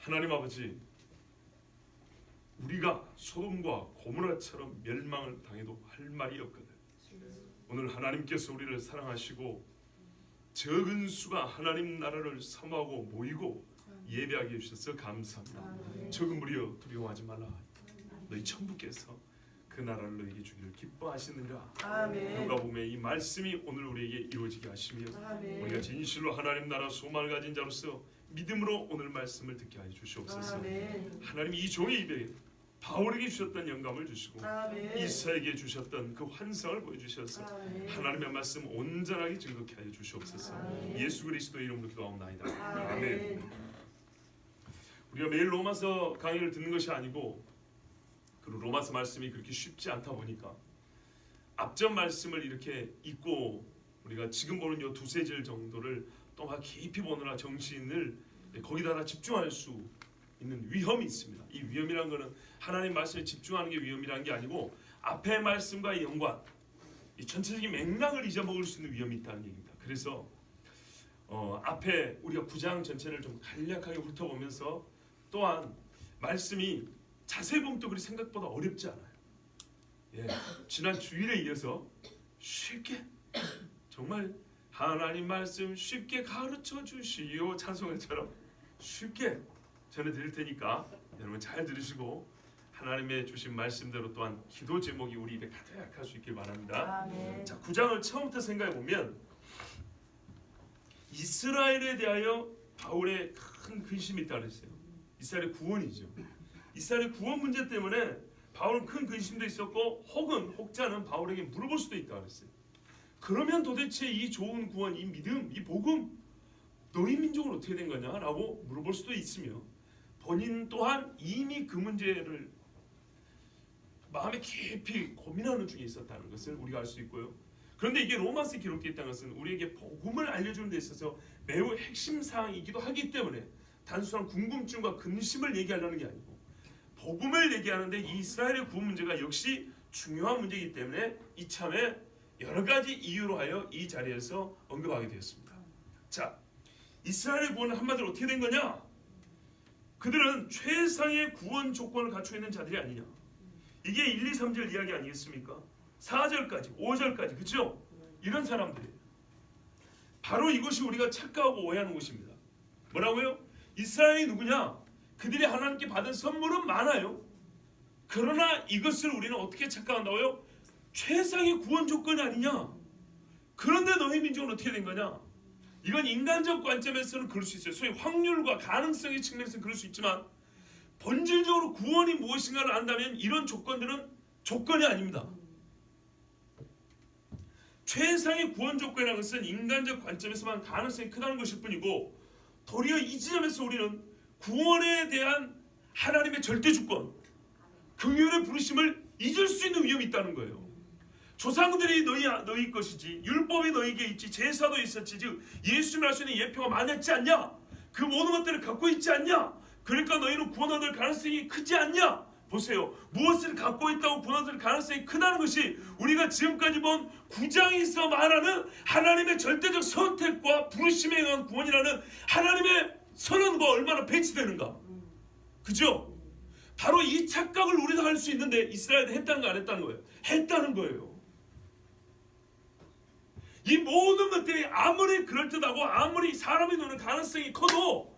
하나님 아버지, 우리가 소돔과 고모라처럼 멸망을 당해도 할 말이 없거든. 오늘 하나님께서 우리를 사랑하시고 적은 수가 하나님 나라를 사모하고 모이고 예배하게 해주셔서 감사합니다. 적은 무리여 두려워하지 말라. 너희 천부께서 그 나라를 너희에게 주기를 기뻐하시느니라. 누가복음에 이 말씀이 오늘 우리에게 이루어지게 하시며 우리가 진실로 하나님 나라 소망을 가진 자로서 믿음으로 오늘 말씀을 듣게 하여 주시옵소서. 하나님 이 종의 입에 바울에게 주셨던 영감을 주시고 이사에게 주셨던 그 환상을 보여주셔서 하나님의 말씀 온전하게 증거케 하여 주시옵소서. 예수 그리스도의 이름으로 기도하옵나이다. 아멘. 우리가 매일 로마서 강의를 듣는 것이 아니고 그리고 로마서 말씀이 그렇게 쉽지 않다 보니까 앞전 말씀을 이렇게 읽고 우리가 지금 보는 요 두세 절 정도를 또 깊이 보느라 정신을 거기다 집중할 수 있는 위험이 있습니다. 이 위험이라는 것은 하나님 말씀에 집중하는 게 위험이라는 게 아니고 앞의 말씀과의 연관, 이 전체적인 맥락을 잊어먹을 수 있는 위험이 있다는 얘기입니다. 그래서 앞에 우리가 9장 전체를 좀 간략하게 훑어보면서 또한 말씀이 자세히 보면 또 그리 생각보다 어렵지 않아요. 지난 주일에 이어서 쉽게 정말 하나님 말씀 쉽게 가르쳐 주시오 찬송회처럼 쉽게 전해드릴 테니까 여러분 잘 들으시고 하나님의 주신 말씀대로 또한 기도 제목이 우리 입에 가득할 수 있길 바랍니다. 자, 9장을 처음부터 생각해 보면 이스라엘에 대하여 바울의 큰 근심이 있다고 했어요. 이스라엘의 구원이죠. 이스라엘의 구원 문제 때문에 바울은 큰 근심도 있었고 혹자는 바울에게 물어볼 수도 있다고 했어요. 그러면 도대체 이 좋은 구원, 이 믿음, 이 복음 너희 민족은 어떻게 된 거냐라고 물어볼 수도 있으며 본인 또한 이미 그 문제를 마음에 깊이 고민하는 중에 있었다는 것을 우리가 알 수 있고요. 그런데 이게 로마서에 기록되어 있다는 것은 우리에게 복음을 알려주는 데 있어서 매우 핵심 사항이기도 하기 때문에 단순한 궁금증과 근심을 얘기하려는 게 아니고 복음을 얘기하는데 이 이스라엘의 구원 문제가 역시 중요한 문제이기 때문에 이참에 여러 가지 이유로 하여 이 자리에서 언급하게 되었습니다. 자, 이스라엘의 구원은 한마디로 어떻게 된 거냐? 그들은 최상의 구원 조건을 갖추고 있는 자들이 아니냐. 이게 1, 2, 3절 이야기 아니겠습니까? 4절까지, 5절까지, 그렇죠? 이런 사람들이에요. 바로 이것이 우리가 착각하고 오해하는 것입니다. 뭐라고요? 이스라엘이 누구냐? 그들이 하나님께 받은 선물은 많아요. 그러나 이것을 우리는 어떻게 착각한다고요? 최상의 구원 조건이 아니냐? 그런데 너희 민족은 어떻게 된 거냐? 이건 인간적 관점에서는 그럴 수 있어요. 소위 확률과 가능성의 측면에서는 그럴 수 있지만 본질적으로 구원이 무엇인가를 안다면 이런 조건들은 조건이 아닙니다. 최상의 구원 조건이라는 것은 인간적 관점에서만 가능성이 크다는 것일 뿐이고 도리어 이 지점에서 우리는 구원에 대한 하나님의 절대 주권, 긍휼의 부르심을 잊을 수 있는 위험이 있다는 거예요. 조상들이 너희 것이지, 율법이 너희에게 있지, 제사도 있었지, 즉 예수님을 할 수 있는 예표가 많았지 않냐? 그 모든 것들을 갖고 있지 않냐? 그러니까 너희는 구원 얻을 가능성이 크지 않냐? 보세요. 무엇을 갖고 있다고 구원 얻을 가능성이 크다는 것이 우리가 지금까지 본 9장에서 말하는 하나님의 절대적 선택과 부르심에 의한 구원이라는 하나님의 선언과 얼마나 배치되는가. 그죠? 바로 이 착각을 우리도 할 수 있는데 이스라엘도 했다는 거 안 했다는 거예요? 했다는 거예요. 이 모든 것들이 아무리 그럴듯하고 아무리 사람이 노는 가능성이 커도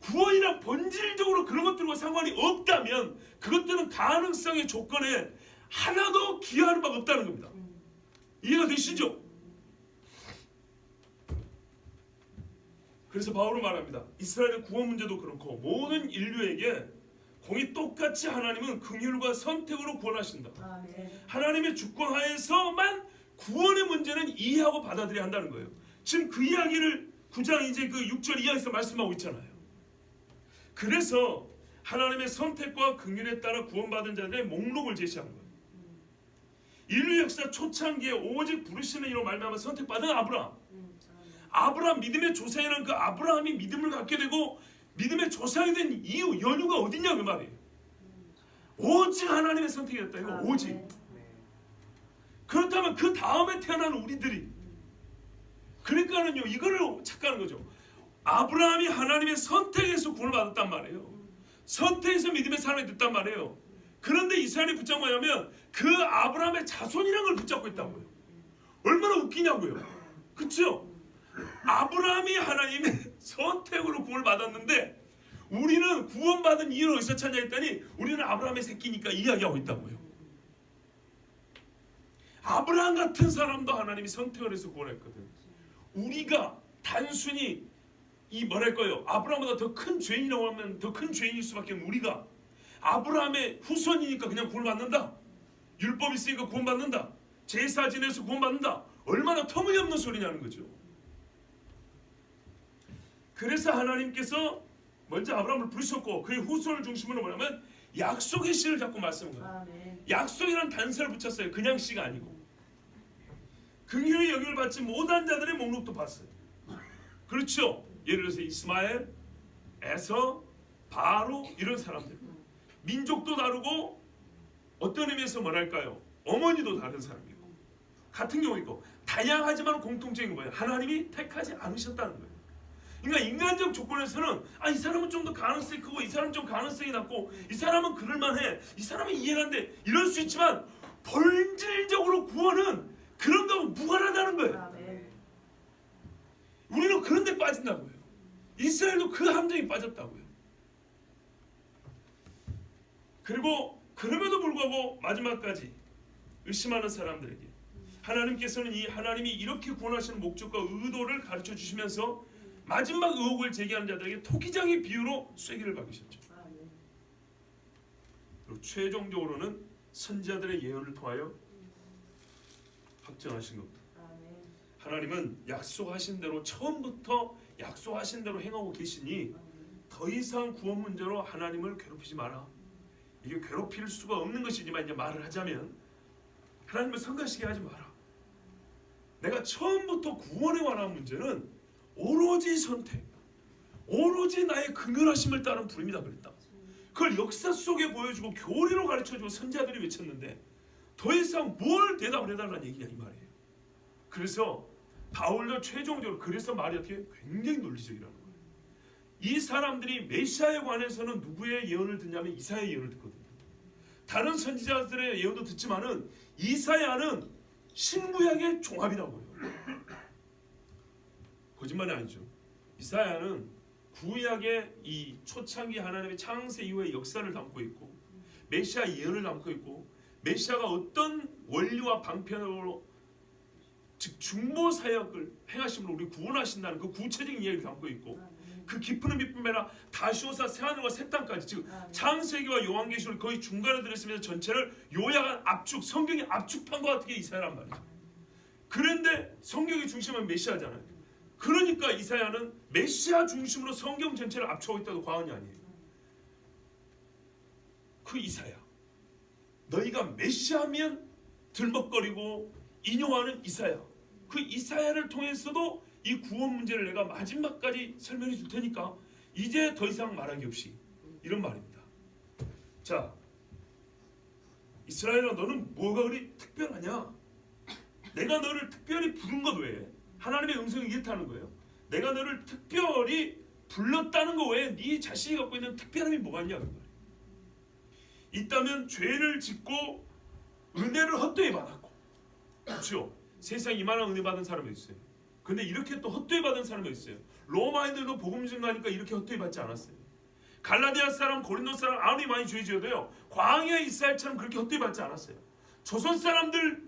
구원이랑 본질적으로 그런 것들과 상관이 없다면 그것들은 가능성의 조건에 하나도 기여하는 바가 없다는 겁니다. 이해가 되시죠? 그래서 바울은 말합니다. 이스라엘의 구원 문제도 그렇고 모든 인류에게 공이 똑같이 하나님은 긍휼과 선택으로 구원하신다. 하나님의 주권 하에서만 구원의 문제는 이해하고 받아들여야 한다는 거예요. 지금 그 이야기를 9장 이제 그 6절 이하에서 말씀하고 있잖아요. 그래서 하나님의 선택과 긍휼에 따라 구원받은 자들의 목록을 제시한 거예요. 인류 역사 초창기에 오직 부르시는 이로 말미암아 선택받은 아브라함 믿음의 조상이라는 그 아브라함이 믿음을 갖게 되고 믿음의 조상이 된 이유, 연유가 어딨냐 그 말이에요. 오직 하나님의 선택이었다. 이거 오직. 그렇다면 그 다음에 태어난 우리들이 그러니까는요 이거를 착각하는 거죠. 아브라함이 하나님의 선택에서 구원을 받았단 말이에요. 선택해서 믿음의 사람이 됐단 말이에요. 그런데 이스라엘이 붙잡은 뭐냐면 그 아브라함의 자손이라는 걸 붙잡고 있다고요. 얼마나 웃기냐고요. 그렇죠? 아브라함이 하나님의 선택으로 구원을 받았는데 우리는 구원받은 이유를 어디서 찾냐 했더니 우리는 아브라함의 새끼니까 이야기하고 있다고요. 아브라함 같은 사람도 하나님이 선택을 해서 구원했거든. 우리가 단순히 이 뭐랄까요, 아브라함보다 더 큰 죄인이라고 하면 더 큰 죄인일 수밖에 없는 우리가 아브라함의 후손이니까 그냥 구원받는다, 율법 있으니까 구원받는다, 제사 지내서 구원받는다, 얼마나 터무니없는 소리냐는 거죠. 그래서 하나님께서 먼저 아브라함을 부르셨고 그의 후손을 중심으로 뭐냐면 약속의 씨를 자꾸 말씀한 거예요. 약속이란 단서를 붙였어요. 그냥 씨가 아니고 긍휼히 여김을 받지 못한 자들의 목록도 봤어요. 그렇죠? 예를 들어서 이스마엘, 에서, 바로 이런 사람들, 민족도 다르고 어떤 의미에서 뭐랄까요, 어머니도 다른 사람이고 같은 경우 있고 다양하지만 공통적인 거예요. 하나님이 택하지 않으셨다는 거예요. 그러니까 인간적 조건에서는 이 사람은 좀 더 가능성이 크고 이 사람은 좀 가능성이 낮고 이 사람은 그럴만해, 이 사람은 이해가 안 돼, 이럴 수 있지만 본질적으로 구원은 그런 거하고 무관하다는 거예요. 우리는 그런 데 빠진다고요. 이스라엘도 그 함정에 빠졌다고요. 그리고 그럼에도 불구하고 마지막까지 의심하는 사람들에게 하나님께서는 이 하나님이 이렇게 구원하시는 목적과 의도를 가르쳐 주시면서 마지막 의혹을 제기하는 자들에게 토기장의 비유로 쐐기를 박으셨죠. 그리고 최종적으로는 선지자들의 예언을 통하여 확정하신 겁니다. 하나님은 약속하신 대로 처음부터 약속하신 대로 행하고 계시니 더 이상 구원 문제로 하나님을 괴롭히지 마라. 이게 괴롭힐 수가 없는 것이지만 이제 말을 하자면 하나님을 성가시게 하지 마라. 내가 처음부터 구원에 관한 문제는 오로지 선택, 오로지 나의 긍휼하심을 따른 부름이다 그랬다. 그걸 역사 속에 보여주고 교리로 가르쳐주고 선지자들이 외쳤는데 더 이상 뭘 대답을 해달라는 얘기냐 이 말이에요. 그래서 바울도 최종적으로 그래서 말이 어떻게 굉장히 논리적이라는 거예요. 이 사람들이 메시아에 관해서는 누구의 예언을 듣냐면 이사야의 예언을 듣거든요. 다른 선지자들의 예언도 듣지만은 이사야는 신구약의 종합이라고요. 거짓말이 아니죠. 이사야는 구약의 이 초창기 하나님의 창세 이후의 역사를 담고 있고 메시아 예언을 담고 있고 메시아가 어떤 원리와 방편으로 즉 중보 사역을 행하심으로 우리 구원하신다는 그 구체적인 이야기를 담고 있고 그 깊은 의미 뿐만 아니라 다시오사 새하늘과 새 땅까지 즉 창세기와 요한계시록 거의 중간에 들어있으면서 전체를 요약한 압축, 성경의 압축판과 같은 게 이사야란 말이죠. 그런데 성경의 중심은 메시아잖아요. 그러니까 이사야는 메시아 중심으로 성경 전체를 압축하고 있다도 과언이 아니에요. 그 이사야, 너희가 메시아면 들먹거리고 인용하는 이사야, 그 이사야를 통해서도 이 구원 문제를 내가 마지막까지 설명해 줄 테니까 이제 더 이상 말하기 없이 이런 말입니다. 자, 이스라엘아 너는 뭐가 그리 특별하냐? 내가 너를 특별히 부른 것 외에 하나님의 음성을 이해하는 거예요. 내가 너를 특별히 불렀다는 것 외에 네 자신이 갖고 있는 특별함이 뭐가 있냐 그 말이에요. 있다면 죄를 짓고 은혜를 헛되이 받았고, 그렇죠? 세상에 이만한 은혜 받은 사람이 있어요. 근데 이렇게 또 헛되이 받은 사람이 있어요. 로마인들도 복음 증거하니까 이렇게 헛되이 받지 않았어요. 갈라디아 사람, 고린도 사람 아무리 많이 죄 지어도요 광야 이스라엘처럼 그렇게 헛되이 받지 않았어요. 조선 사람들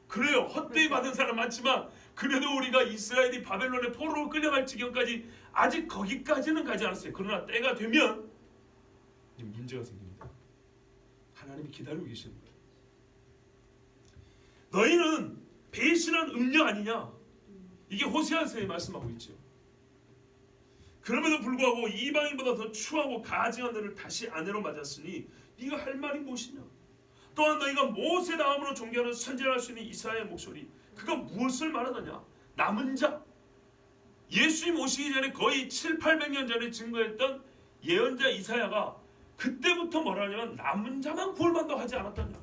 그래요, 헛되이 받은 사람 많지만 그래도 우리가 이스라엘이 바벨론의 포로로 끌려갈 지경까지 아직 거기까지는 가지 않았어요. 그러나 때가 되면 이제 문제가 생깁니다. 하나님이 기다리고 계시는 거예요. 너희는 배신한 음녀 아니냐? 이게 호세아서에 말씀하고 있죠. 그럼에도 불구하고 이방인보다 더 추하고 가증한 너를 다시 아내로 맞았으니 네가 할 말이 무엇이냐? 또한 너희가 모세 다음으로 존경하는 선지할 수 있는 이사야의 목소리, 그가 무엇을 말하느냐? 남은 자, 예수님 오시기 전에 거의 700~800년 전에 증거했던 예언자 이사야가 그때부터 뭐라 하냐면 남은 자만 구원받는다고 하지 않았다냐.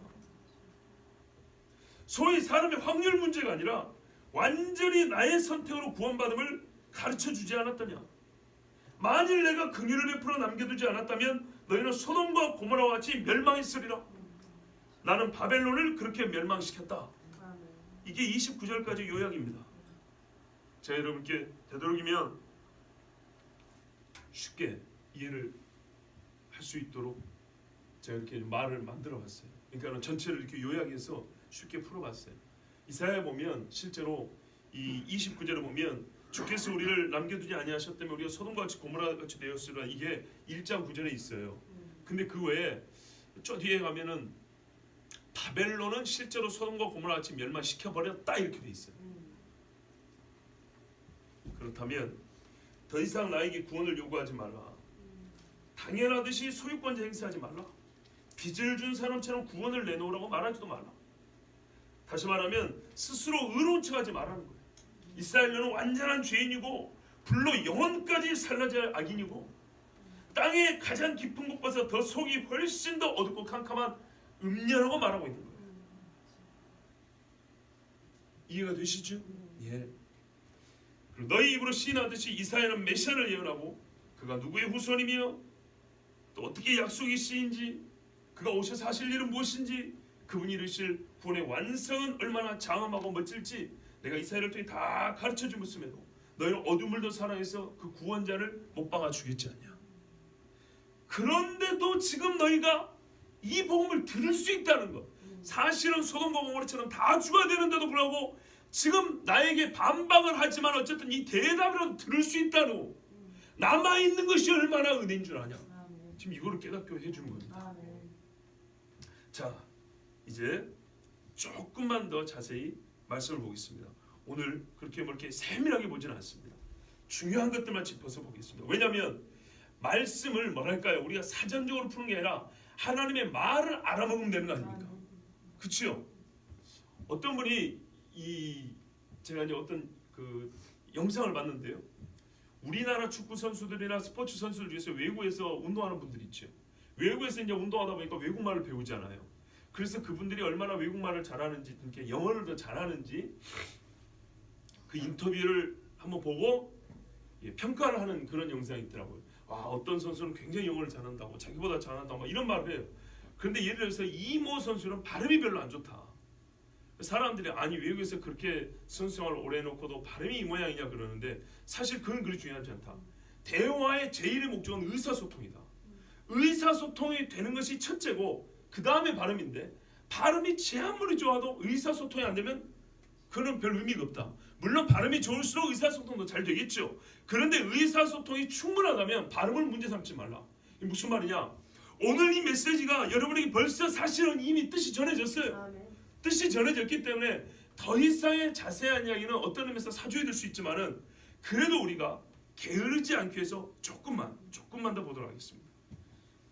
소위 사람의 확률 문제가 아니라 완전히 나의 선택으로 구원받음을 가르쳐주지 않았더냐. 만일 내가 긍휼을 베풀어 남겨두지 않았다면 너희는 소돔과 고모라와 같이 멸망했으리라. 나는 바벨론을 그렇게 멸망시켰다. 이게 29절까지 요약입니다. 제가 여러분께 되도록이면 쉽게 이해를 할 수 있도록 제가 이렇게 말을 만들어봤어요. 그러니까 전체를 이렇게 요약해서 쉽게 풀어봤어요. 이사야에 보면 실제로 이 29절에 보면 주께서 우리를 남겨두지 아니하셨다면 우리가 소돔과 같이 고모라 같이 되었으리라. 이게 1장 9절에 있어요. 근데 그 외에 저 뒤에 가면은 바벨론은 실제로 소돔과 고모라 같이 멸망시켜 버렸다 이렇게 돼 있어요. 그렇다면 더 이상 나에게 구원을 요구하지 말라. 당연하듯이 소유권자 행사하지 말라. 빚을 준 사람처럼 구원을 내놓으라고 말하지도 말라. 다시 말하면 스스로 의로운 척하지 말라는 거예요. 이스라엘은 완전한 죄인이고 불로 영혼까지 살라질 악인이고 땅의 가장 깊은 곳보다 더 속이 훨씬 더 어둡고 캄캄한 음녀라고 말하고 있는 거예요. 이해가 되시죠? 예. 그리고 너희 입으로 시인하듯이 이사야는 메시아를 예언하고 그가 누구의 후손이며 또 어떻게 약속이 시인지 그가 오셔서 하실 일은 무엇인지 그분이 이루실 구원의 완성은 얼마나 장엄하고 멋질지 내가 이사야를 통해 다 가르쳐 주었음에도 너희는 어둠을 더 사랑해서 그 구원자를 못 박아 주겠지 않냐. 그런데도 지금 너희가 이 복음을 들을 수 있다는 것, 사실은 소돔과 고모라처럼 다 죽어야 되는데도 불구하고 지금 나에게 반박을 하지만 어쨌든 이 대답이라도 들을 수 있다는 것, 남아있는 것이 얼마나 은혜인 줄 아냐. 지금 이거를 깨닫게 해주는 겁니다. 자, 이제 조금만 더 자세히 말씀을 보겠습니다. 오늘 그렇게 뭐 이렇게 세밀하게 보지는 않습니다. 중요한 것들만 짚어서 보겠습니다. 왜냐하면 말씀을 뭐랄까요, 우리가 사전적으로 푸는 게 아니라 하나님의 말을 알아먹으면 되는 거 아닙니까? 그렇죠? 어떤 분이 제가 이제 어떤 그 영상을 봤는데요. 우리나라 축구 선수들이나 스포츠 선수들 중에서 외국에서 운동하는 분들이 있죠. 외국에서 이제 운동하다 보니까 외국말을 배우잖아요. 그래서 그분들이 얼마나 외국말을 잘하는지, 이렇게 영어를 더 잘하는지 그 인터뷰를 한번 보고 평가를 하는 그런 영상이 있더라고요. 와, 어떤 선수는 굉장히 영어를 잘한다고, 자기보다 잘한다고 막 이런 말을 해요. 그런데 예를 들어서 이모 선수는 발음이 별로 안 좋다. 사람들이 아니 외국에서 그렇게 선수 생활을 오래 해놓고도 발음이 이 모양이냐 그러는데 사실 그건 그리 중요하지 않다. 대화의 제일의 목적은 의사소통이다. 의사소통이 되는 것이 첫째고 그 다음에 발음인데 발음이 제 아무리 좋아도 의사소통이 안 되면 그는 별 의미가 없다. 물론 발음이 좋을수록 의사소통도 잘 되겠죠. 그런데 의사소통이 충분하다면 발음을 문제 삼지 말라. 이게 무슨 말이냐? 오늘 이 메시지가 여러분에게 벌써 사실은 이미 뜻이 전해졌어요. 뜻이 전해졌기 때문에 더 이상의 자세한 이야기는 어떤 의미에서 사주에 들 수 있지만은 그래도 우리가 게으르지 않기 위해서 조금만 더 보도록 하겠습니다.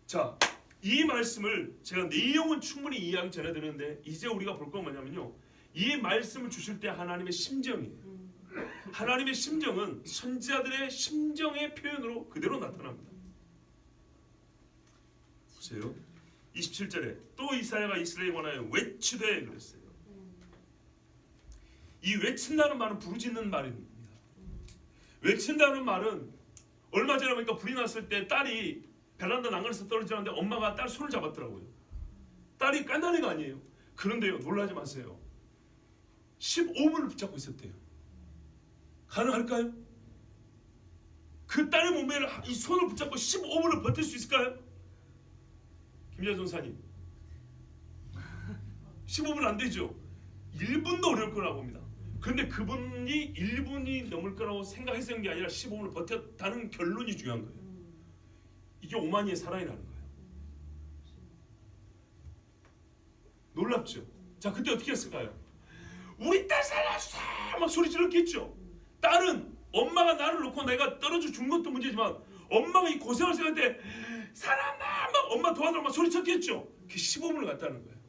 자, 이 말씀을 제가 내용은 충분히 이해하기 전에 드는데 이제 우리가 볼 건 뭐냐면요. 이 말씀을 주실 때 하나님의 심정이에요. 하나님의 심정은 선지자들의 심정의 표현으로 그대로 나타납니다. 보세요. 27절에 또 이사야가 이스라엘에 관하여 외치되 그랬어요. 이 외친다는 말은 부르짖는 말입니다. 외친다는 말은 얼마 전에 보니까 불이 났을 때 딸이 베란다 난간에서 떨어지는데 엄마가 딸 손을 잡았더라고요. 딸이 깐난 애가 아니에요. 그런데요, 놀라지 마세요. 15분을 붙잡고 있었대요. 가능할까요? 그 딸의 몸에 이 손을 붙잡고 15분을 버틸 수 있을까요? 김자 전사님 15분 안 되죠. 1분도 어려울 거라고 봅니다. 그런데 그분이 1분이 넘을 거라고 생각했던 게 아니라 15분을 버텼다는 결론이 중요한 거예요. 이게 오마니의 사랑이라는 거예요. 놀랍죠. 자, 그때 어떻게 했을까요? 우리 딸 살려주세요 막 소리 질렀겠죠. 딸은 엄마가 나를 놓고 내가 떨어져 준 것도 문제지만 엄마가 이 고생을 생각할 때 사람아 막 엄마 도와달라고 막 소리쳤겠죠. 그게 15분을 갔다는 거예요.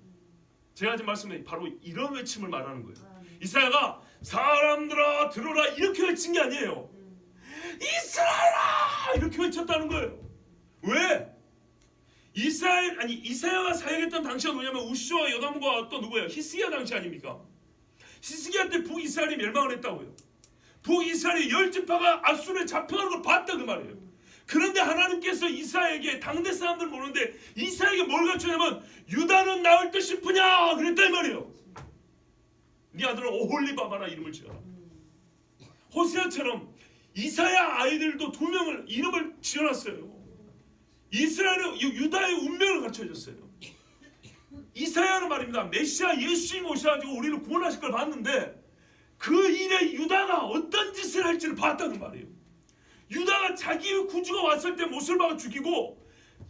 제가 지금 말씀드린 바로 이런 외침을 말하는 거예요. 이사야가 사람들아 들어라 이렇게 외친 게 아니에요. 이스라엘아 이렇게 외쳤다는 거예요. 왜? 이사야가 사역했던 당시가 뭐냐면 우시와 여담과 또 누구예요? 히스기야 당시 아닙니까? 히스기야 때 북이스라엘이 멸망을 했다고요. 북이스라엘의 10지파가 아수르에 잡혀가는 걸 봤다 그 말이에요. 그런데 하나님께서 이사야에게, 당대 사람들 모르는데 이사야에게 뭘 갖추냐면 유다는 나을 듯 싶으냐 그랬다 이 말이에요. 네 아들은 오홀리바마라 이름을 지어라. 호세아처럼 이사야 아이들도 2명을 이름을 지어놨어요. 이스라엘의 유다의 운명을 갖춰줬어요. 이사야는 말입니다. 메시아 예수님이 오셔가지고 우리를 구원하실 걸 봤는데 그 일에 유다가 어떤 짓을 할지를 봤다는 말이에요. 유다가 자기의 구주가 왔을 때 못을 박아 죽이고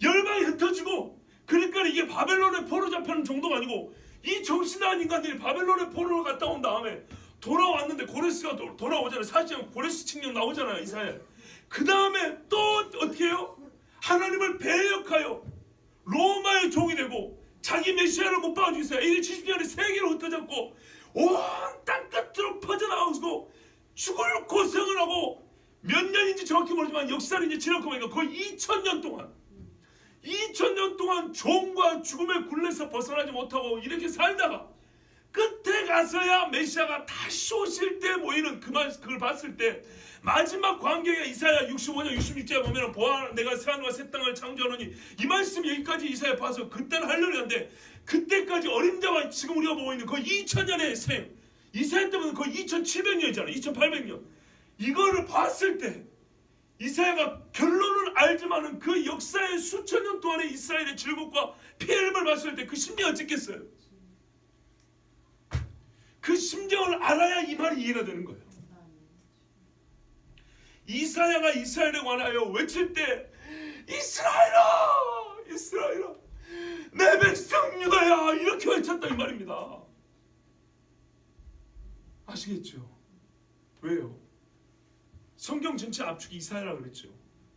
열방이 흩어지고, 그러니까 이게 바벨론에 포로 잡혀는 정도가 아니고 이 정신나간 인간들이 바벨론에 포로를 갔다 온 다음에 돌아왔는데 고레스가 돌아오잖아요. 사실 고레스 칙령 나오잖아요. 이사야. 그 다음에 또 어떻게 해요? 하나님을 배역하여 로마의 종이 되고 자기 메시아를 못 박아주고 있어요. 이게 70년에 세계로 흩어졌고 온 땅끝으로 퍼져나가고 죽을 고생을 하고 몇 년인지 정확히 모르지만 역사를 이제 지나고 보니까 거의 2000년 동안 종과 죽음의 굴레에서 벗어나지 못하고 이렇게 살다가 끝에 가서야 메시아가 다시 오실 때 모이는 그걸 봤을 때 마지막 광경에 이사야 65장 66절에 보면 보아 내가 새하늘과 새 땅을 창조하노니 이 말씀 여기까지 이사야 봐서 그때는 하려고 하는데 그때까지 어림잡아 지금 우리가 보고 있는 거의 2000년의 셈, 이사야 때문에 거의 2700년이잖아요. 2800년. 이거를 봤을 때 이사야가 결론을 알지만은 그 역사의 수천 년 동안의 이스라엘의 질곡과 피해를 봤을 때 그 심정이 어쨌겠어요? 그 심정을 알아야 이 말이 이해가 되는 거예요. 이사야가 이스라엘에 관하여 외칠 때 이스라엘아 이스라엘아 내 백성 유다야 이렇게 외쳤다 이 말입니다. 아시겠죠? 왜요? 성경 전체 압축이 이사야라고 그랬죠.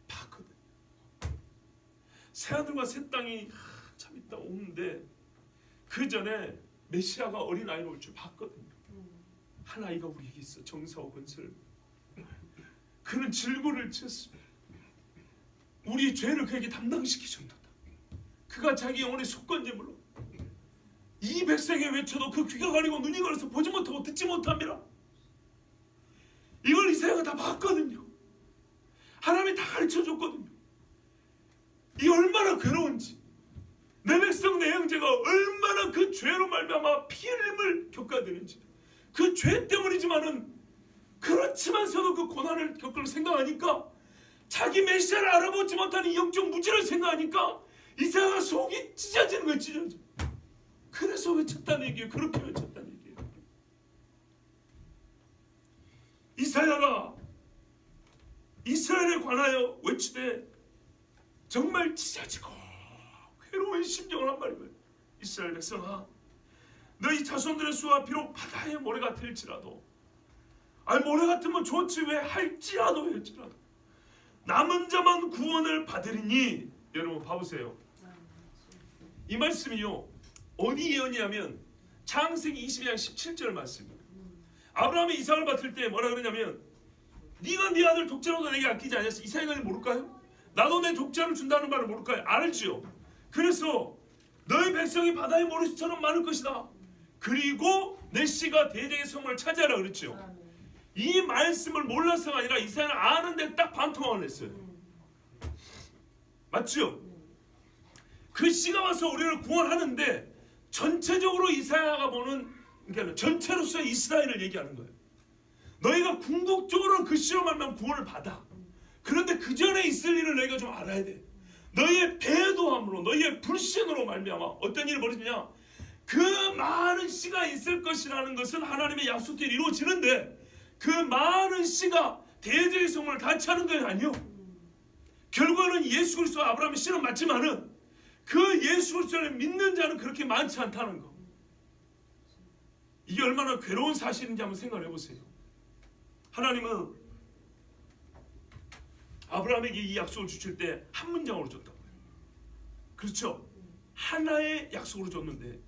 봤거든. 새하늘과 새 땅이 참 있다 오는데 그 전에 메시아가 어린 아이로 올 줄 봤거든요. 한 아이가 우리에게 있어. 정사와 건설. 그는 질고를 지었습니다. 우리의 죄를 그에게 담당시킬 정도다. 그가 자기 영혼의 속건제물로 이 백성에 외쳐도 그 귀가 가리고 눈이 가려서 보지 못하고 듣지 못합니다. 이걸 이사야가 다 봤거든요. 하나님이 다 가르쳐줬거든요. 이 얼마나 괴로운지, 내 백성 내 형제가 얼마나 그 죄로 말미암아 피 흘림을 겪어야 되는지, 그 죄 때문이지만은 그렇지만서도 그 고난을 겪을 생각하니까, 자기 메시아를 알아보지 못한 이 영적 무지를 생각하니까 이사야가 속이 찢어지는 거예요. 찢어져. 그래서 외쳤다는 얘기예요. 그렇게 외쳤다는 얘기예요. 이사야가 이스라엘에 관하여 외치되 정말 찢어지고 괴로운 심정을 한 말이에요. 이스라엘 백성아, 너희 자손들의 수와 비록 바다의 모래 같을지라도, 아니 모래 같으면 좋지 왜 할지라도 남은 자만 구원을 받으리니. 여러분 봐보세요. 이 말씀이요 어디 예언이냐면 창세기 22장 17절 말씀입니다. 아브라함이 이삭을 맡을 때 뭐라 그러냐면 네가 네 아들 독자로도 내게 아끼지 않았어. 이삭을 모를까요? 나도 내 독자를 준다는 말을 모를까요? 알지요. 그래서 너희 백성이 바다의 모래수처럼 많을 것이다. 그리고 내 씨가 대적의 성을 차지하라 그랬죠. 이 말씀을 몰라서가 아니라 이사야는 아는데 딱 반통을 했어요. 맞죠? 그 씨가 와서 우리를 구원하는데 전체적으로 이사야가 보는, 그러니까 전체로서 이스라엘을 얘기하는 거예요. 너희가 궁극적으로는 그 씨로 말미암아 구원을 받아. 그런데 그 전에 있을 일을 너희가 좀 알아야 돼. 너희의 배도함으로, 너희의 불신으로 말미암아 어떤 일이 벌어지냐? 그 많은 씨가 있을 것이라는 것은 하나님의 약속대로 이루어지는데 그 많은 씨가 대적의 성문을 다 차는 건 아니요. 결과는 예수 그리스도와 아브라함의 씨는 맞지만은 그 예수 그리스도를 믿는 자는 그렇게 많지 않다는 거. 이게 얼마나 괴로운 사실인지 한번 생각해 보세요. 하나님은 아브라함에게 이 약속을 주실 때 한 문장으로 줬다고요. 그렇죠? 하나의 약속으로 줬는데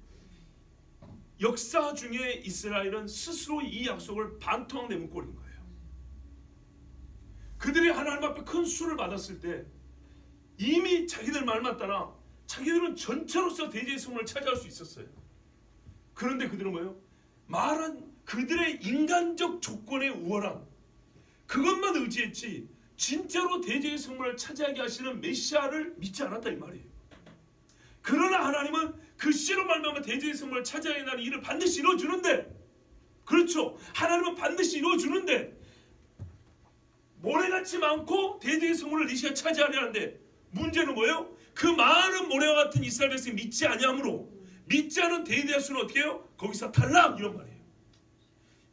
역사 중에 이스라엘은 스스로 이 약속을 반토막 내문 꼴인 거예요. 그들이 하나님 앞에 큰 수를 받았을 때 이미 자기들 말만 따라 자기들은 전체로서 대제의 성문을 차지할 수 있었어요. 그런데 그들은 뭐예요? 말한 그들의 인간적 조건의 우월함, 그것만 의지했지 진짜로 대제의 성문을 차지하게 하시는 메시아를 믿지 않았다 이 말이에요. 그러나 하나님은 그 씨로 말미암아 대제의 성문을 차지하게 하는 일을 반드시 이루어주는데, 그렇죠, 하나님은 반드시 이루어주는데 모래같이 많고 대제의 성문을 이시가 차지하려 하는데, 문제는 뭐예요? 그 많은 모래와 같은 이스라엘 백성이 믿지 아니하므로, 믿지 않은 대제수는 어떻게 해요? 거기서 탈락, 이런 말이에요.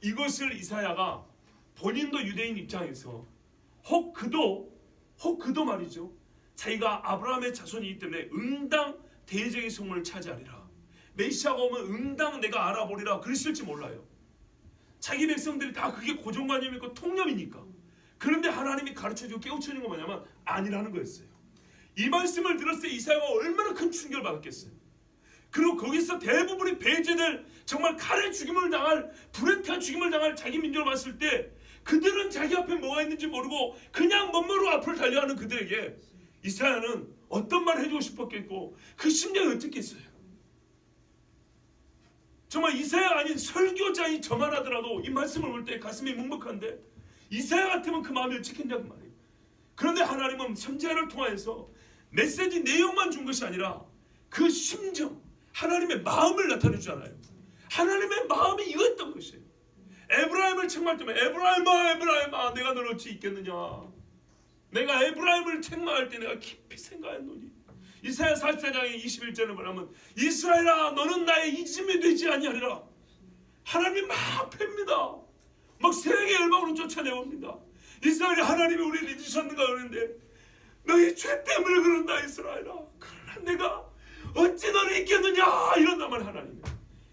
이것을 이사야가 본인도 유대인 입장에서 혹 그도 말이죠, 자기가 아브라함의 자손이기 때문에 응당 대제의 성문을 차지하리라, 메시아가 오면 응당 내가 알아보리라 그랬을지 몰라요. 자기 백성들이 다 그게 고정관념이고 통념이니까. 그런데 하나님이 가르쳐주고 깨우쳐주는 건 뭐냐면 아니라는 거였어요. 이 말씀을 들었을 때 이사야가 얼마나 큰 충격을 받았겠어요. 그리고 거기서 대부분이 배제될, 정말 칼에 죽임을 당할, 불에 타 죽임을 당할 자기 민족을 봤을 때 그들은 자기 앞에 뭐가 있는지 모르고 그냥 멋모르고 앞을 달려가는 그들에게 이사야는 어떤 말을 해주고 싶었겠고 그 심정이 어떻겠어요. 정말 이사야가 아닌 설교자인 저만 하더라도 이 말씀을 볼 때 가슴이 묵묵한데, 이사야 같으면 그 마음이 어떻겠냐고 말이에요. 그런데 하나님은 선지자를 통해서 메시지 내용만 준 것이 아니라 그 심정, 하나님의 마음을 나타내주잖아요. 하나님의 마음이 이거였던 것이에요. 에브라임을 책망할 때면 에브라임아 에브라임아 내가 너를 어찌 잊겠느냐, 내가 에브라임을 책망할 때 내가 깊이 생각했노니. 이사야 44장의 21절을 말하면 이스라엘아 너는 나의 잊음이 되지 아니하리라. 하나님이 막 팹니다. 막 세계 열방으로 쫓아내옵니다. 이스라엘이 하나님이 우리를 잊으셨는가 그러는데 너희 죄 때문에 그런다 이스라엘아. 그러나 내가 어찌 너를 잊겠느냐 이런단 말 하나님.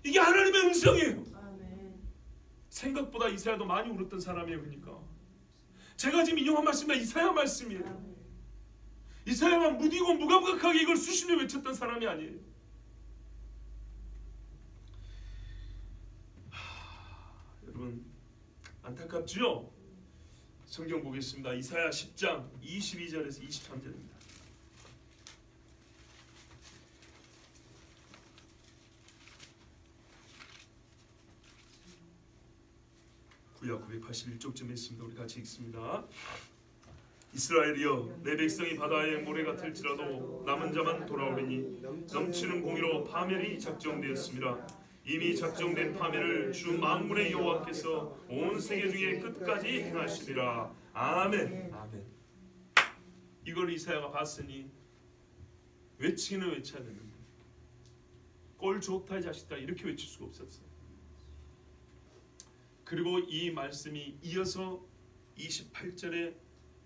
이게 하나님의 음성이에요. 아멘. 생각보다 이사야도 많이 울었던 사람이에요. 그러니까 제가 지금 인용한 말씀은 이사야 말씀이에요. 아멘. 이사야만 무디고 무감각하게 이걸 수십 년 외쳤던 사람이 아니에요. 여러분 안타깝죠? 성경 보겠습니다. 이사야 10장 22절에서 23절입니다. 구약 981쪽쯤에 있습니다. 우리 같이 읽습니다. 이스라엘이여 내 백성이 바다의 모래 같을지라도 남은 자만 돌아오리니 넘치는 공의로 파멸이 작정되었습니다. 이미 작정된 파멸을 주 만군의 여호와께서 온 세계 중에 끝까지 행하시리라. 아멘. 아멘. 이걸 이사야가 봤으니 외치기는 외쳐야 되는데 꼴 좋다 이 자식들아 이렇게 외칠 수가 없었어요. 그리고 이 말씀이 이어서 28절에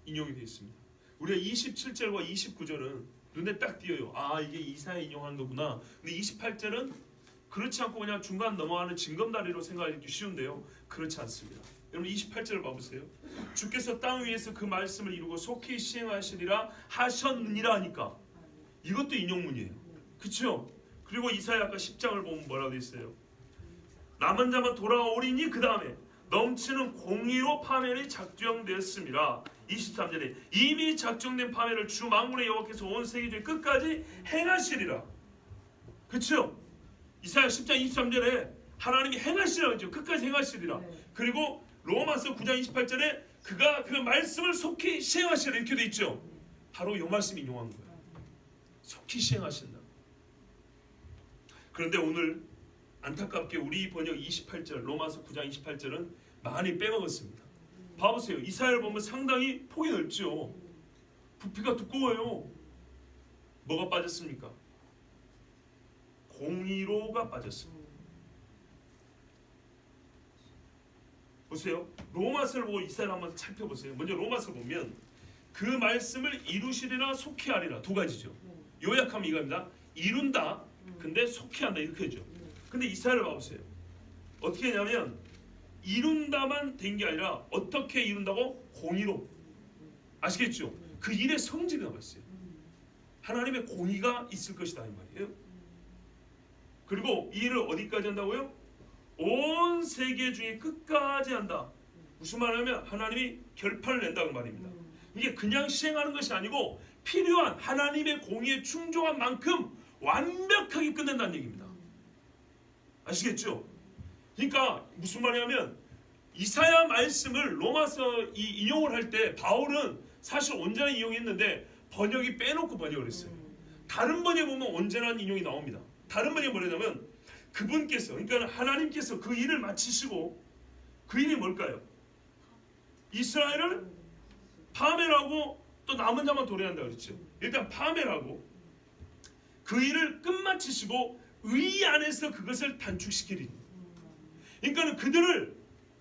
인용이 되어 있습니다. 우리가 27절과 29절은 눈에 딱 띄어요. 아 이게 이사야 인용한 거구나. 근데 28절은 그렇지 않고 그냥 중간 넘어가는 징검다리로 생각하기 쉬운데요. 그렇지 않습니다. 여러분 28절을 봐보세요. 주께서 땅 위에서 그 말씀을 이루고 속히 시행하시리라 하셨느니라 하니까 이것도 인용문이에요. 그렇죠? 그리고 이사야 아까 10장을 보면 뭐라고 되어 있어요? 남은 자만 돌아오리니 그 다음에 넘치는 공의로 파멸이 작정되었습니다. 23절에 이미 작정된 파멸을 주 만군의 여호와께서 온 세계 중에 끝까지 행하시리라. 그렇죠? 이사야 10장 23절에 하나님이 행하시라고 했죠. 끝까지 행하시리라. 그리고 로마서 9장 28절에 그가 그 말씀을 속히 시행하시라 이렇게 돼 있죠. 바로 이 말씀이 인용한 거예요. 속히 시행하신다. 그런데 오늘 안타깝게 우리 번역 28절 로마서 9장 28절은 많이 빼먹었습니다. 봐보세요. 이사야를 보면 상당히 폭이 넓죠. 부피가 두꺼워요. 뭐가 빠졌습니까? 공의로가 빠졌습니다. 보세요. 로마서를 보고 이사야를 한번 살펴보세요. 먼저 로마서 보면 그 말씀을 이루시리라 속히 하리라 두 가지죠. 요약하면 이겁니다. 이룬다. 근데 속히 한다 이렇게 하죠. 근데 이사야를 봐보세요. 어떻게 하냐면 이룬다만 된 게 아니라 어떻게 이룬다고? 공의로. 아시겠죠? 그 일의 성질이 남았어요. 하나님의 공의가 있을 것이다 이 말이에요. 그리고 이 일을 어디까지 한다고요? 온 세계 중에 끝까지 한다. 무슨 말이냐면 하나님이 결판을 낸다는 말입니다. 이게 그냥 시행하는 것이 아니고 필요한 하나님의 공의에 충족한 만큼 완벽하게 끝낸다는 얘기입니다. 아시겠죠? 그러니까 무슨 말이냐면 이사야 말씀을 로마서 인용을 할 때 바울은 사실 온전한 인용이 있는데 번역이 빼놓고 번역을 했어요. 다른 번역에 보면 온전한 인용이 나옵니다. 다른 번역이 뭐냐면 그분께서, 그러니까 하나님께서 그 일을 마치시고, 그 일이 뭘까요? 이스라엘을 파멸하고 또 남은 자만 도래한다 그랬죠. 일단 파멸하고 그 일을 끝마치시고 의 안에서 그것을 단축시키리니. 그러니까 그들을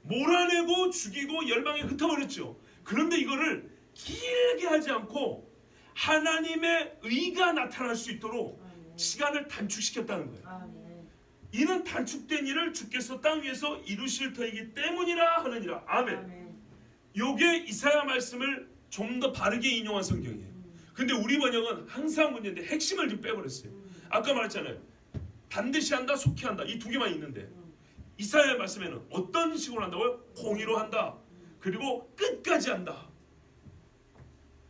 몰아내고 죽이고 열방에 흩어버렸죠. 그런데 이거를 길게 하지 않고 하나님의 의가 나타날 수 있도록 시간을 단축시켰다는 거예요. 이는 단축된 일을 주께서 땅 위에서 이루실 터이기 때문이라 하느니라. 아멘. 요게 이사야 말씀을 좀 더 바르게 인용한 성경이에요. 근데 우리 번역은 항상 문제인데 핵심을 좀 빼버렸어요. 아까 말했잖아요. 반드시 한다, 속히 한다. 이 두 개만 있는데 이사야 말씀에는 어떤 식으로 한다고요? 공의로 한다. 그리고 끝까지 한다.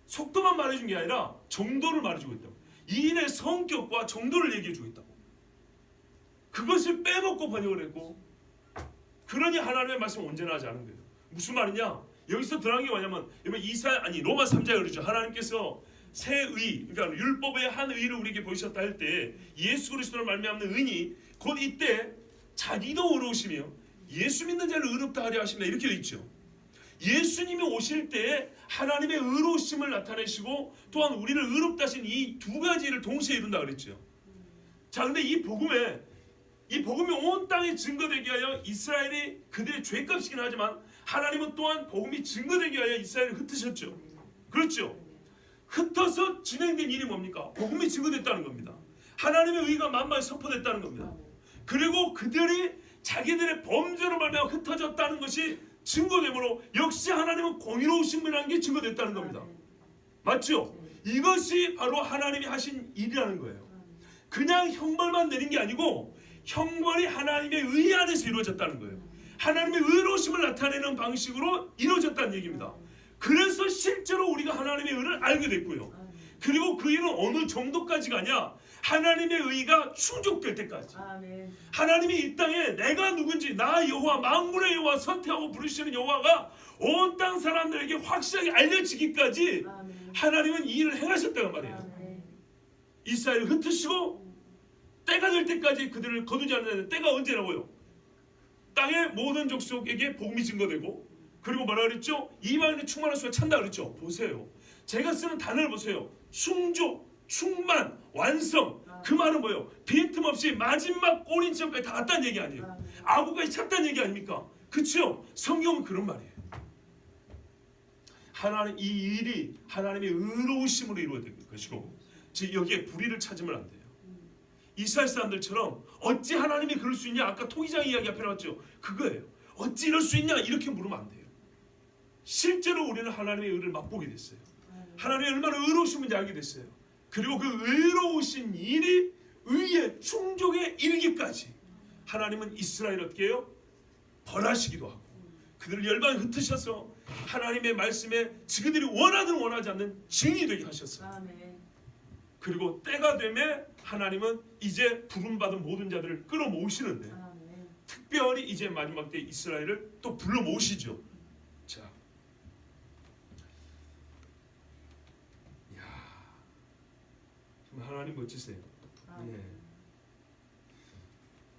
속도만 말해준 게 아니라 정도를 말해주고 있다고. 이 일의 성격과 정도를 얘기해주고 있다고. 그것을 빼먹고 번역을 했고, 그러니 하나님의 말씀은 언제나 하지 않은 거예요. 무슨 말이냐? 여기서 들어간 게 뭐냐면, 여러분 로마 3장에 그러죠. 하나님께서 새 의, 그러니까 율법의 한 의를 우리에게 보이셨다 할 때 예수 그리스도를 말미암는 의니 곧 이때 자기도 의로우시며 예수 믿는 자를 의롭다 하려 하십니다. 이렇게 되어 있죠. 예수님이 오실 때 하나님의 의로우심을 나타내시고 또한 우리를 의롭다 하신 이 두 가지를 동시에 이룬다 그랬죠. 자, 근데 이 복음이 온 땅에 증거되게 하여 이스라엘이 그들의 죄값이긴 하지만 하나님은 또한 복음이 증거되게 하여 이스라엘을 흩으셨죠. 그렇죠. 흩어서 진행된 일이 뭡니까? 복음이 증거됐다는 겁니다. 하나님의 의가 만방에 선포됐다는 겁니다. 그리고 그들이 자기들의 범죄로 말미암아 흩어졌다는 것이 증거되므로 역시 하나님은 공의로우신 분이라는 게 증거됐다는 겁니다. 맞죠? 이것이 바로 하나님이 하신 일이라는 거예요. 그냥 형벌만 내린 게 아니고 형벌이 하나님의 의 안에서 이루어졌다는 거예요. 하나님의 의로우심을 나타내는 방식으로 이루어졌다는 얘기입니다. 그래서 실제로 우리가 하나님의 의를 알게 됐고요. 그리고 그 일은 어느 정도까지 가냐? 하나님의 의가 충족될 때까지. 하나님이 이 땅에 내가 누군지, 나 여호와 만군의 여호와 선택하고 부르시는 여호와가 온 땅 사람들에게 확실하게 알려지기까지 하나님은 이 일을 행하셨다는 말이에요. 이스라엘을 흩으시고 때가 될 때까지 그들을 거두지 않는 때가 언제라고요? 땅의 모든 족속에게 복음이 증거되고, 그리고 뭐라 그랬죠? 이방인의 충만한 수가 찬다 그랬죠. 보세요. 제가 쓰는 단어를 보세요. 충족, 충만, 완성. 그 말은 뭐예요? 빈틈없이 마지막 꼬린점까지 다 갔다는 얘기 아니에요. 아구까지 찼다는 얘기 아닙니까? 그렇죠? 성경은 그런 말이에요. 하나님, 이 일이 하나님의 의로우심으로 이루어진 것이고, 즉 여기에 불의를 찾으면 안 돼요. 이스라엘 사람들처럼 어찌 하나님이 그럴 수 있냐? 아까 토기장 이야기 앞에 나왔죠. 그거예요. 어찌 이럴 수 있냐? 이렇게 물으면 안 돼요. 실제로 우리는 하나님의 의를 맛보게 됐어요. 하나님이 얼마나 의로우신지 알게 됐어요. 그리고 그 의로우신 일이 의의 충족에 이르기까지 하나님은 이스라엘을 어떻게 해요? 벌하시기도 하고 그들을 열방에 흩으셔서 하나님의 말씀에 지그들이 원하든 원하지 않는 증인이 되게 하셨어요. 그리고 때가 되면 하나님은 이제 부름받은 모든 자들을 끌어모으시는데 특별히 이제 마지막 때 이스라엘을 또 불러 모으시죠. 자, 하나님 멋지세요. 예.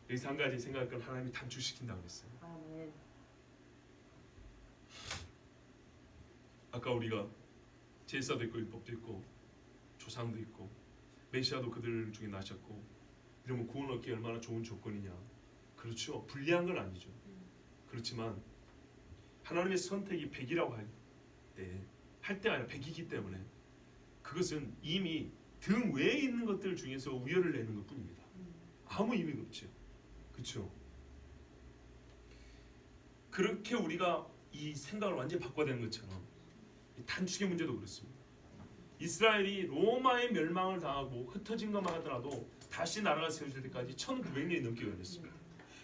여기서 한 가지 생각할 건 하나님이 단축시킨다고 그랬어요. 아까 우리가 제사도 있고 율법도 있고 조상도 있고 메시아도 그들 중에 나셨고 이러면 구원 얻기 얼마나 좋은 조건이냐. 그렇죠. 불리한 건 아니죠. 그렇지만 하나님의 선택이 100이라고 할 때 아니라 100이기 때문에 그것은 이미 등 외에 있는 것들 중에서 우열을 내는 것뿐입니다. 아무 의미가 없죠. 그렇죠. 그렇게 우리가 이 생각을 완전히 바꿔야 되는 것처럼 단축의 문제도 그렇습니다. 이스라엘이 로마의 멸망을 당하고 흩어진 것만 하더라도 다시 나라가 세워질 때까지 1900년이 넘게 걸렸습니다.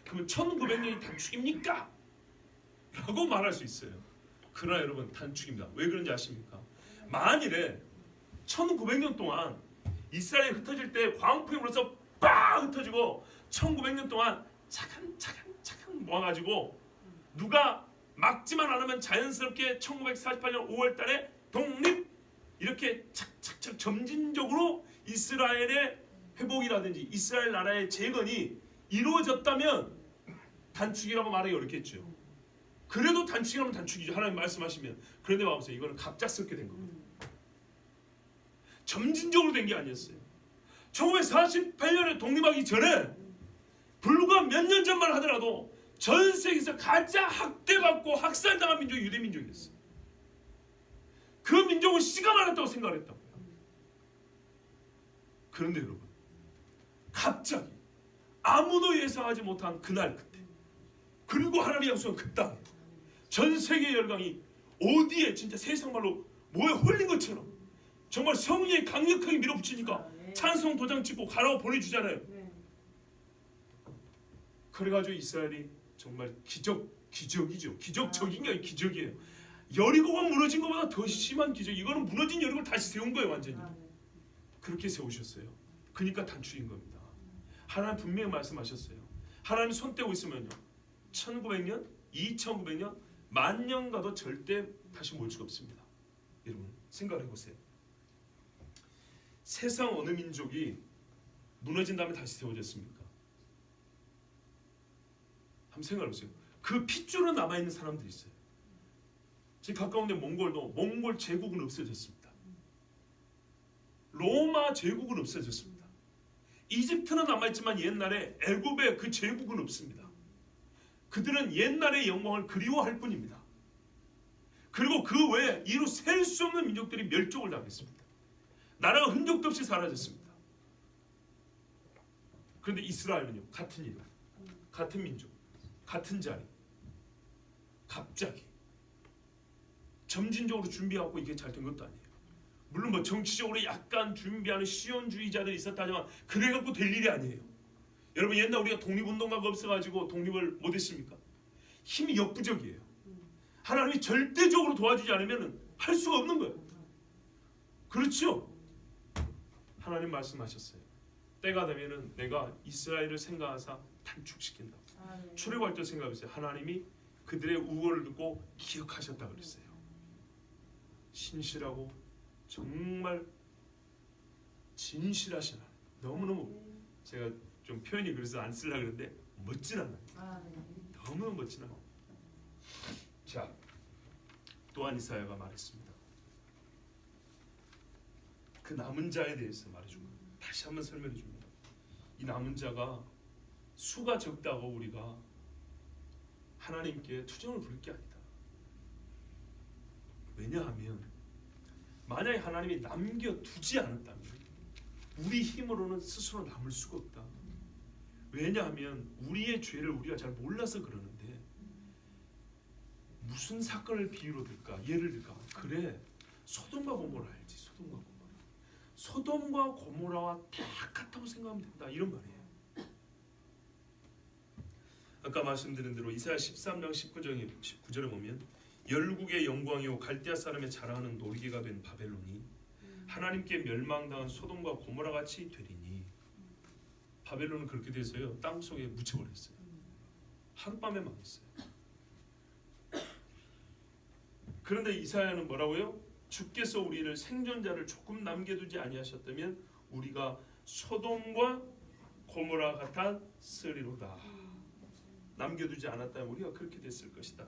그러면 1900년이 단축입니까? 라고 말할 수 있어요. 그러나 여러분 단축입니다. 왜 그런지 아십니까? 만일에 1900년 동안 이스라엘이 흩어질 때 광풍이 불어서 빡 흩어지고 1900년 동안 차근차근 모아가지고 누가 막지만 않으면 자연스럽게 1948년 5월 달에 독립 이렇게 착착착 점진적으로 이스라엘의 회복이라든지 이스라엘 나라의 재건이 이루어졌다면 단축이라고 말하기 어렵겠죠. 그래도 단축이라면 단축이죠. 하나님 말씀하시면. 그런데 봐보세요. 이거는 갑작스럽게 된 겁니다. 점진적으로 된 게 아니었어요. 1948년에 독립하기 전에 불과 몇 년 전만 하더라도 전 세계에서 가장 학대받고 학살당한 민족이 유대민족이었어요. 그 민족은 씨가 많았다고 생각했다고요. 그런데 여러분, 갑자기 아무도 예상하지 못한 그날 그때, 그리고 하나님의 약속은 그 땅에 전 세계 열강이 어디에 진짜 세상 말로 뭐에 홀린 것처럼 정말 성령이 강력하게 밀어붙이니까 찬송 도장 찍고 가라고 보내주잖아요. 그래가지고 이스라엘이 정말 기적이죠. 기적적인 게 아니라 기적이에요. 여리고가 무너진 것보다 더 심한 기적. 이거는 무너진 여리고를 다시 세운 거예요. 완전히. 그렇게 세우셨어요. 그러니까 단축인 겁니다. 하나님 분명히 말씀하셨어요. 하나님 손 떼고 있으면요, 1900년, 2900년, 만년 가도 절대 다시 모일 수가 없습니다. 여러분 생각을 해보세요. 세상 어느 민족이 무너진 다음에 다시 세워졌습니까? 한번 생각해보세요. 그 핏줄은 남아있는 사람들이 있어요. 지금 가까운데 몽골도 몽골 제국은 없어졌습니다. 로마 제국은 없어졌습니다. 이집트는 남아있지만 옛날에 애굽의 그 제국은 없습니다. 그들은 옛날의 영광을 그리워할 뿐입니다. 그리고 그 외에 이루 셀 수 없는 민족들이 멸종을 당했습니다. 나라가 흔적도 없이 사라졌습니다. 그런데 이스라엘은요, 같은 일, 같은 민족, 같은 자리, 갑자기 점진적으로 준비하고 이게 잘 된 것도 아니에요. 물론 뭐 정치적으로 약간 준비하는 시온주의자들이 있었다지만 그래갖고 될 일이 아니에요. 여러분 옛날 우리가 독립운동가가 없어가지고 독립을 못했습니까? 힘이 역부족이에요. 하나님이 절대적으로 도와주지 않으면 할 수가 없는 거예요. 그렇죠? 하나님 말씀하셨어요. 때가 되면은 내가 이스라엘을 생각하사 단축시킨다고. 출애굽할 때 생각해보세요. 하나님이 그들의 우월을 듣고 기억하셨다 그랬어요. 신실하고 정말 진실하신 하나님. 너무너무 제가 좀 표현이 그래서 안 쓰려고 그러는데 멋진 하나님. 너무너무 멋진 하나님. 자, 또한 이사야가 말했습니다. 그 남은 자에 대해서 말해준 겁니다. 다시 한번 설명해 줍니다. 이 남은 자가 수가 적다고 우리가 하나님께 투정을 부릴 게 아니다. 왜냐하면 만약에 하나님이 남겨두지 않았다면 우리 힘으로는 스스로 남을 수가 없다. 왜냐하면 우리의 죄를 우리가 잘 몰라서 그러는데 무슨 사건을 비유로 들까? 예를 들까? 그래, 소돔과 고모라 알지? 소돔과 고모라. 소돔과 고모라와 똑같다고 생각하면 된다. 이런 말이에요. 아까 말씀드린 대로 이사야 13장 19절에 보면 열국의 영광이요 갈대아 사람의 자랑하는 놀이개가 된 바벨론이 하나님께 멸망당한 소돔과 고모라 같이 되리니. 바벨론은 그렇게 돼서요 땅 속에 묻혀버렸어요. 하룻밤에 망했어요. 그런데 이사야는 뭐라고요? 주께서 우리를 생존자를 조금 남겨두지 아니하셨다면 우리가 소돔과 고모라 같았으리로다. 남겨두지 않았다면 우리가 그렇게 됐을 것이다.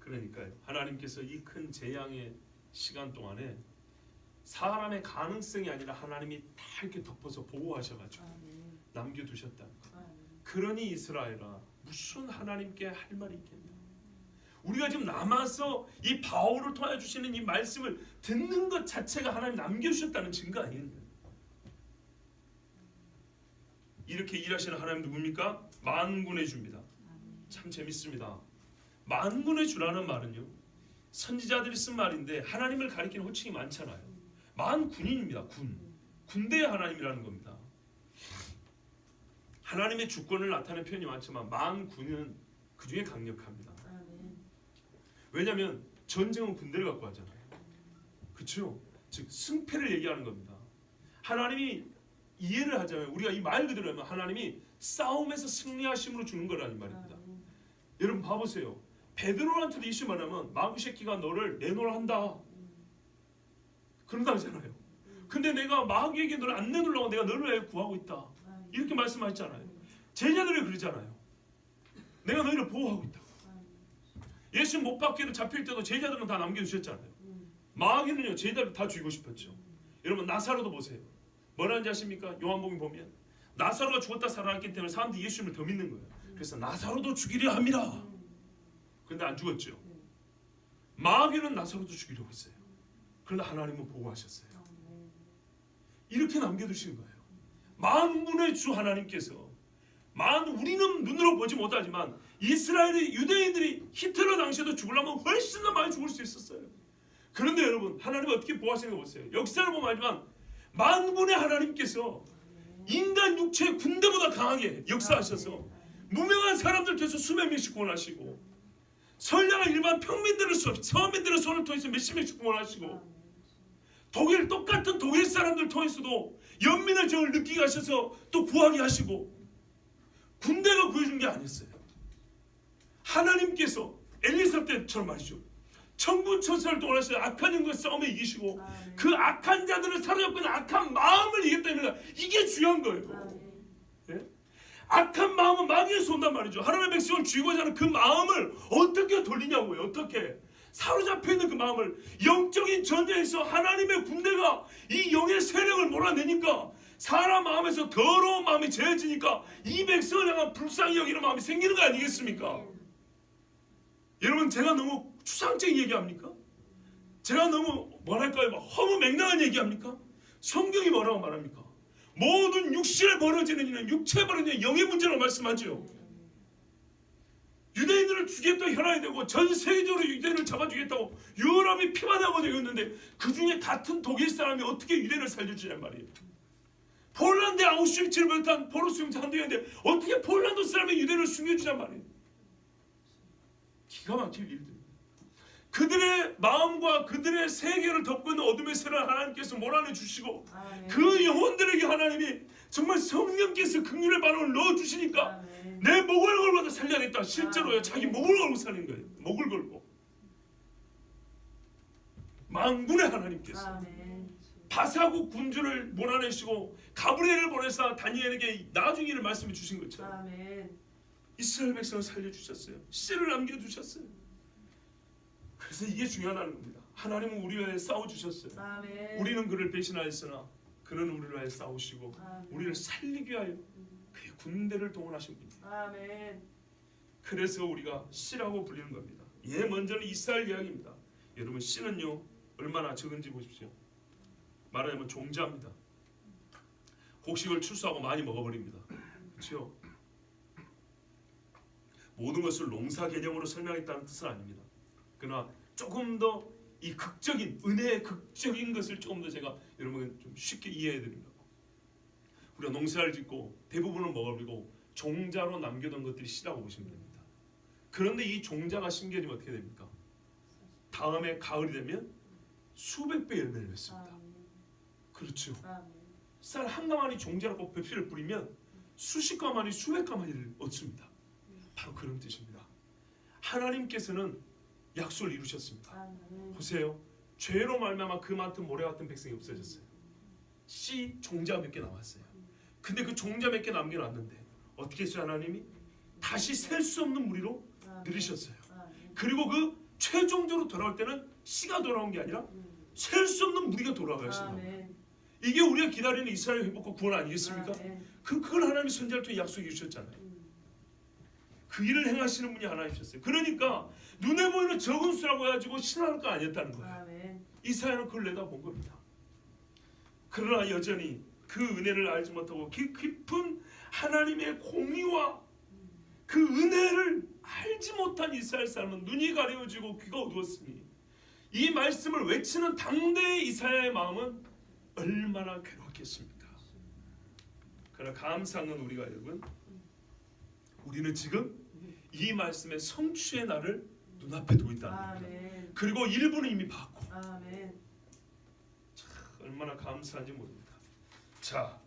그러니까요, 하나님께서 이 큰 재앙의 시간 동안에 사람의 가능성이 아니라 하나님이 다 이렇게 덮어서 보호하셔가지고 남겨두셨다는 것. 그러니 이스라엘아, 무슨 하나님께 할 말이 있겠냐? 우리가 지금 남아서 이 바울을 통해 주시는 이 말씀을 듣는 것 자체가 하나님 남겨주셨다는 증거 아니겠냐? 이렇게 일하시는 하나님 누굽니까? 만군의 주입니다. 참 재밌습니다. 만군의 주라는 말은요, 선지자들이 쓴 말인데 하나님을 가리키는 호칭이 많잖아요. 만군인입니다. 군대의 하나님이라는 겁니다. 하나님의 주권을 나타내는 표현이 많지만 만군은 그 중에 강력합니다. 왜냐하면 전쟁은 군대를 갖고 하잖아요. 그렇죠? 즉 승패를 얘기하는 겁니다. 하나님이 이해를 하자면 우리가 이 말 그대로 하면 하나님이 싸움에서 승리하심으로 주는 거라는 말입니다. 여러분 봐보세요. 베드로한테도 이슈 뭐냐면 마귀 새끼가 너를 내놓으라 한다. 그런다 하잖아요. 근데 내가 마귀에게 너를 안 내놓으려고 내가 너를 왜 구하고 있다. 이렇게 말씀하셨잖아요. 제자들이 그러잖아요. 내가 너희를 보호하고 있다. 예수 못 박혀도 잡힐 때도 제자들은 다 남겨주셨잖아요. 마귀는요 제자들 다 죽이고 싶었죠. 여러분 나사로도 보세요. 뭐라는지 아십니까? 요한복음 보면 나사로가 죽었다 살아났기 때문에 사람들이 예수님을 더 믿는 거예요. 그래서 나사로도 죽이려 합니다. 근데 안 죽었죠. 마귀는 나사로도 죽이려고 했어요. 그러나 하나님은 보호하셨어요. 이렇게 남겨두신 거예요. 만군의 주 하나님께서 우리는 눈으로 보지 못하지만 이스라엘의 유대인들이 히틀러 당시에도 죽으려면 훨씬 더 많이 죽을 수 있었어요. 그런데 여러분 하나님은 어떻게 보호하시는 거 보세요. 역사를 보면 알지만 만군의 하나님께서 인간 육체의 군대보다 강하게 역사하셔서 무명한 사람들께서 수백 명씩 구원하시고 선량한 일반 서민들의 손을 통해서 몇십 명씩 구원하시고 똑같은 독일 사람들 통해서도 연민의 정을 느끼게 하셔서 또 구하게 하시고 군대가 구해준 게 아니었어요. 하나님께서 엘리사 때처럼 말이죠. 천군 천사를 동원하셔서 악한 영과 싸움에 이기시고 그 악한 자들을 사로잡고는 악한 마음을 이겼다는 이게 중요한 거예요. 예? 악한 마음은 마귀에서 온단 말이죠. 하나님의 백성을 죽이고자 하는 그 마음을 어떻게 돌리냐고요. 어떻게 사로잡혀 있는 그 마음을 영적인 전쟁에서 하나님의 군대가 이 영의 세력을 몰아내니까 사람 마음에서 더러운 마음이 제해지니까 이 백성을 향한 불쌍히 여기는 마음이 생기는 거 아니겠습니까? 여러분 제가 너무 추상적인 얘기합니까? 제가 너무 뭐랄까요? 허무맹랑한 얘기합니까? 성경이 뭐라고 말합니까? 모든 육신에 벌어지는 일은 육체에 벌어지는 영의 문제라고 말씀하죠. 유대인들을 죽였다 혈안이 되고 전 세계적으로 유대인을 잡아주겠다고 유럽이 피만 하고 되고 있는데 그 중에 같은 독일 사람이 어떻게 유대인을 살려주냔 말이에요. 폴란드 아우슈비츠를 비롯한 포로수 용자 한두개인데 어떻게 폴란드 사람이 유대인을 숨겨주냔 말이에요. 기가 막힐 일들. 그들의 마음과 그들의 세계를 덮고 있는 어둠의 세를 하나님께서 몰아내주시고 그 영혼들에게 하나님이 정말 성령께서 긍휼의 바람을 넣어주시니까 내 목을 걸고 살려냈다. 실제로요. 자기 목을 걸고 사는 거예요. 목을 걸고. 만군의 하나님께서 바사국 군주를 몰아내시고 가브리엘을 보내서 다니엘에게 나중 일을 말씀해 주신 것처럼 이스라엘 백성을 살려주셨어요. 씨를 남겨주셨어요. 그래서 이게 중요하다는 겁니다. 하나님은 우리와 위해 싸워주셨어요. 우리는 그를 배신하였으나 그는 우리를 위해 싸우시고 우리를 살리기 위하여 그의 군대를 동원하신 분이에요. 그래서 우리가 씨라고 불리는 겁니다. 먼저는 이스라엘 이야기입니다. 여러분 씨는요 얼마나 적은지 보십시오. 말하자면 종자입니다. 곡식을 출수하고 많이 먹어버립니다. 그렇죠? 모든 것을 농사 개념으로 설명했다는 뜻은 아닙니다. 그러나 조금 더 이 극적인 은혜의 극적인 것을 조금 더 제가 여러분 좀 쉽게 이해해 드리려고. 우리가 농사를 짓고 대부분은 먹어버리고 종자로 남겨둔 것들이 씨라고 보시면 됩니다. 그런데 이 종자가 심겨지면 어떻게 됩니까? 다음에 가을이 되면 수백 배 열매를 맺습니다. 그렇죠. 쌀 한 가마니 종자라고 배필을 뿌리면 수십 가마니 수백 가마니를 얻습니다. 바로 그런 뜻입니다. 하나님께서는 약속을 이루셨습니다. 보세요. 죄로 말미암아 그 많던 모래 같은 백성이 없어졌어요. 씨 종자 몇 개 남았어요. 근데 그 종자 몇 개 남겨놨는데 어떻게 했어요? 하나님이 다시 셀 수 없는 무리로 늘리셨어요. 그리고 그 최종적으로 돌아올 때는 씨가 돌아온 게 아니라 셀 수 없는 무리가 돌아가신다. 이게 우리가 기다리는 이스라엘 회복과 구원 아니겠습니까? 그걸 하나님이 선지자를 통해 약속해 주셨잖아요. 그 일을 행하시는 분이 하나님이셨어요. 그러니까 눈에 보이는 적은 수라고 해가지고 신뢰할 거 아니었다는 거예요. 이사야는 그걸 내다본 겁니다. 그러나 여전히 그 은혜를 알지 못하고 깊은 하나님의 공의와 그 은혜를 알지 못한 이스라엘 사람은 눈이 가려지고 귀가 어두웠으니 이 말씀을 외치는 당대의 이사야의 마음은 얼마나 괴로웠겠습니까? 그러나 감사한 건 우리가 여러분 우리는 지금 이 말씀의 성취의 날을 눈앞에 두고 있다는 겁니다. 그리고 일부는 이미 받고 참 얼마나 감사한지 모릅니다. 자,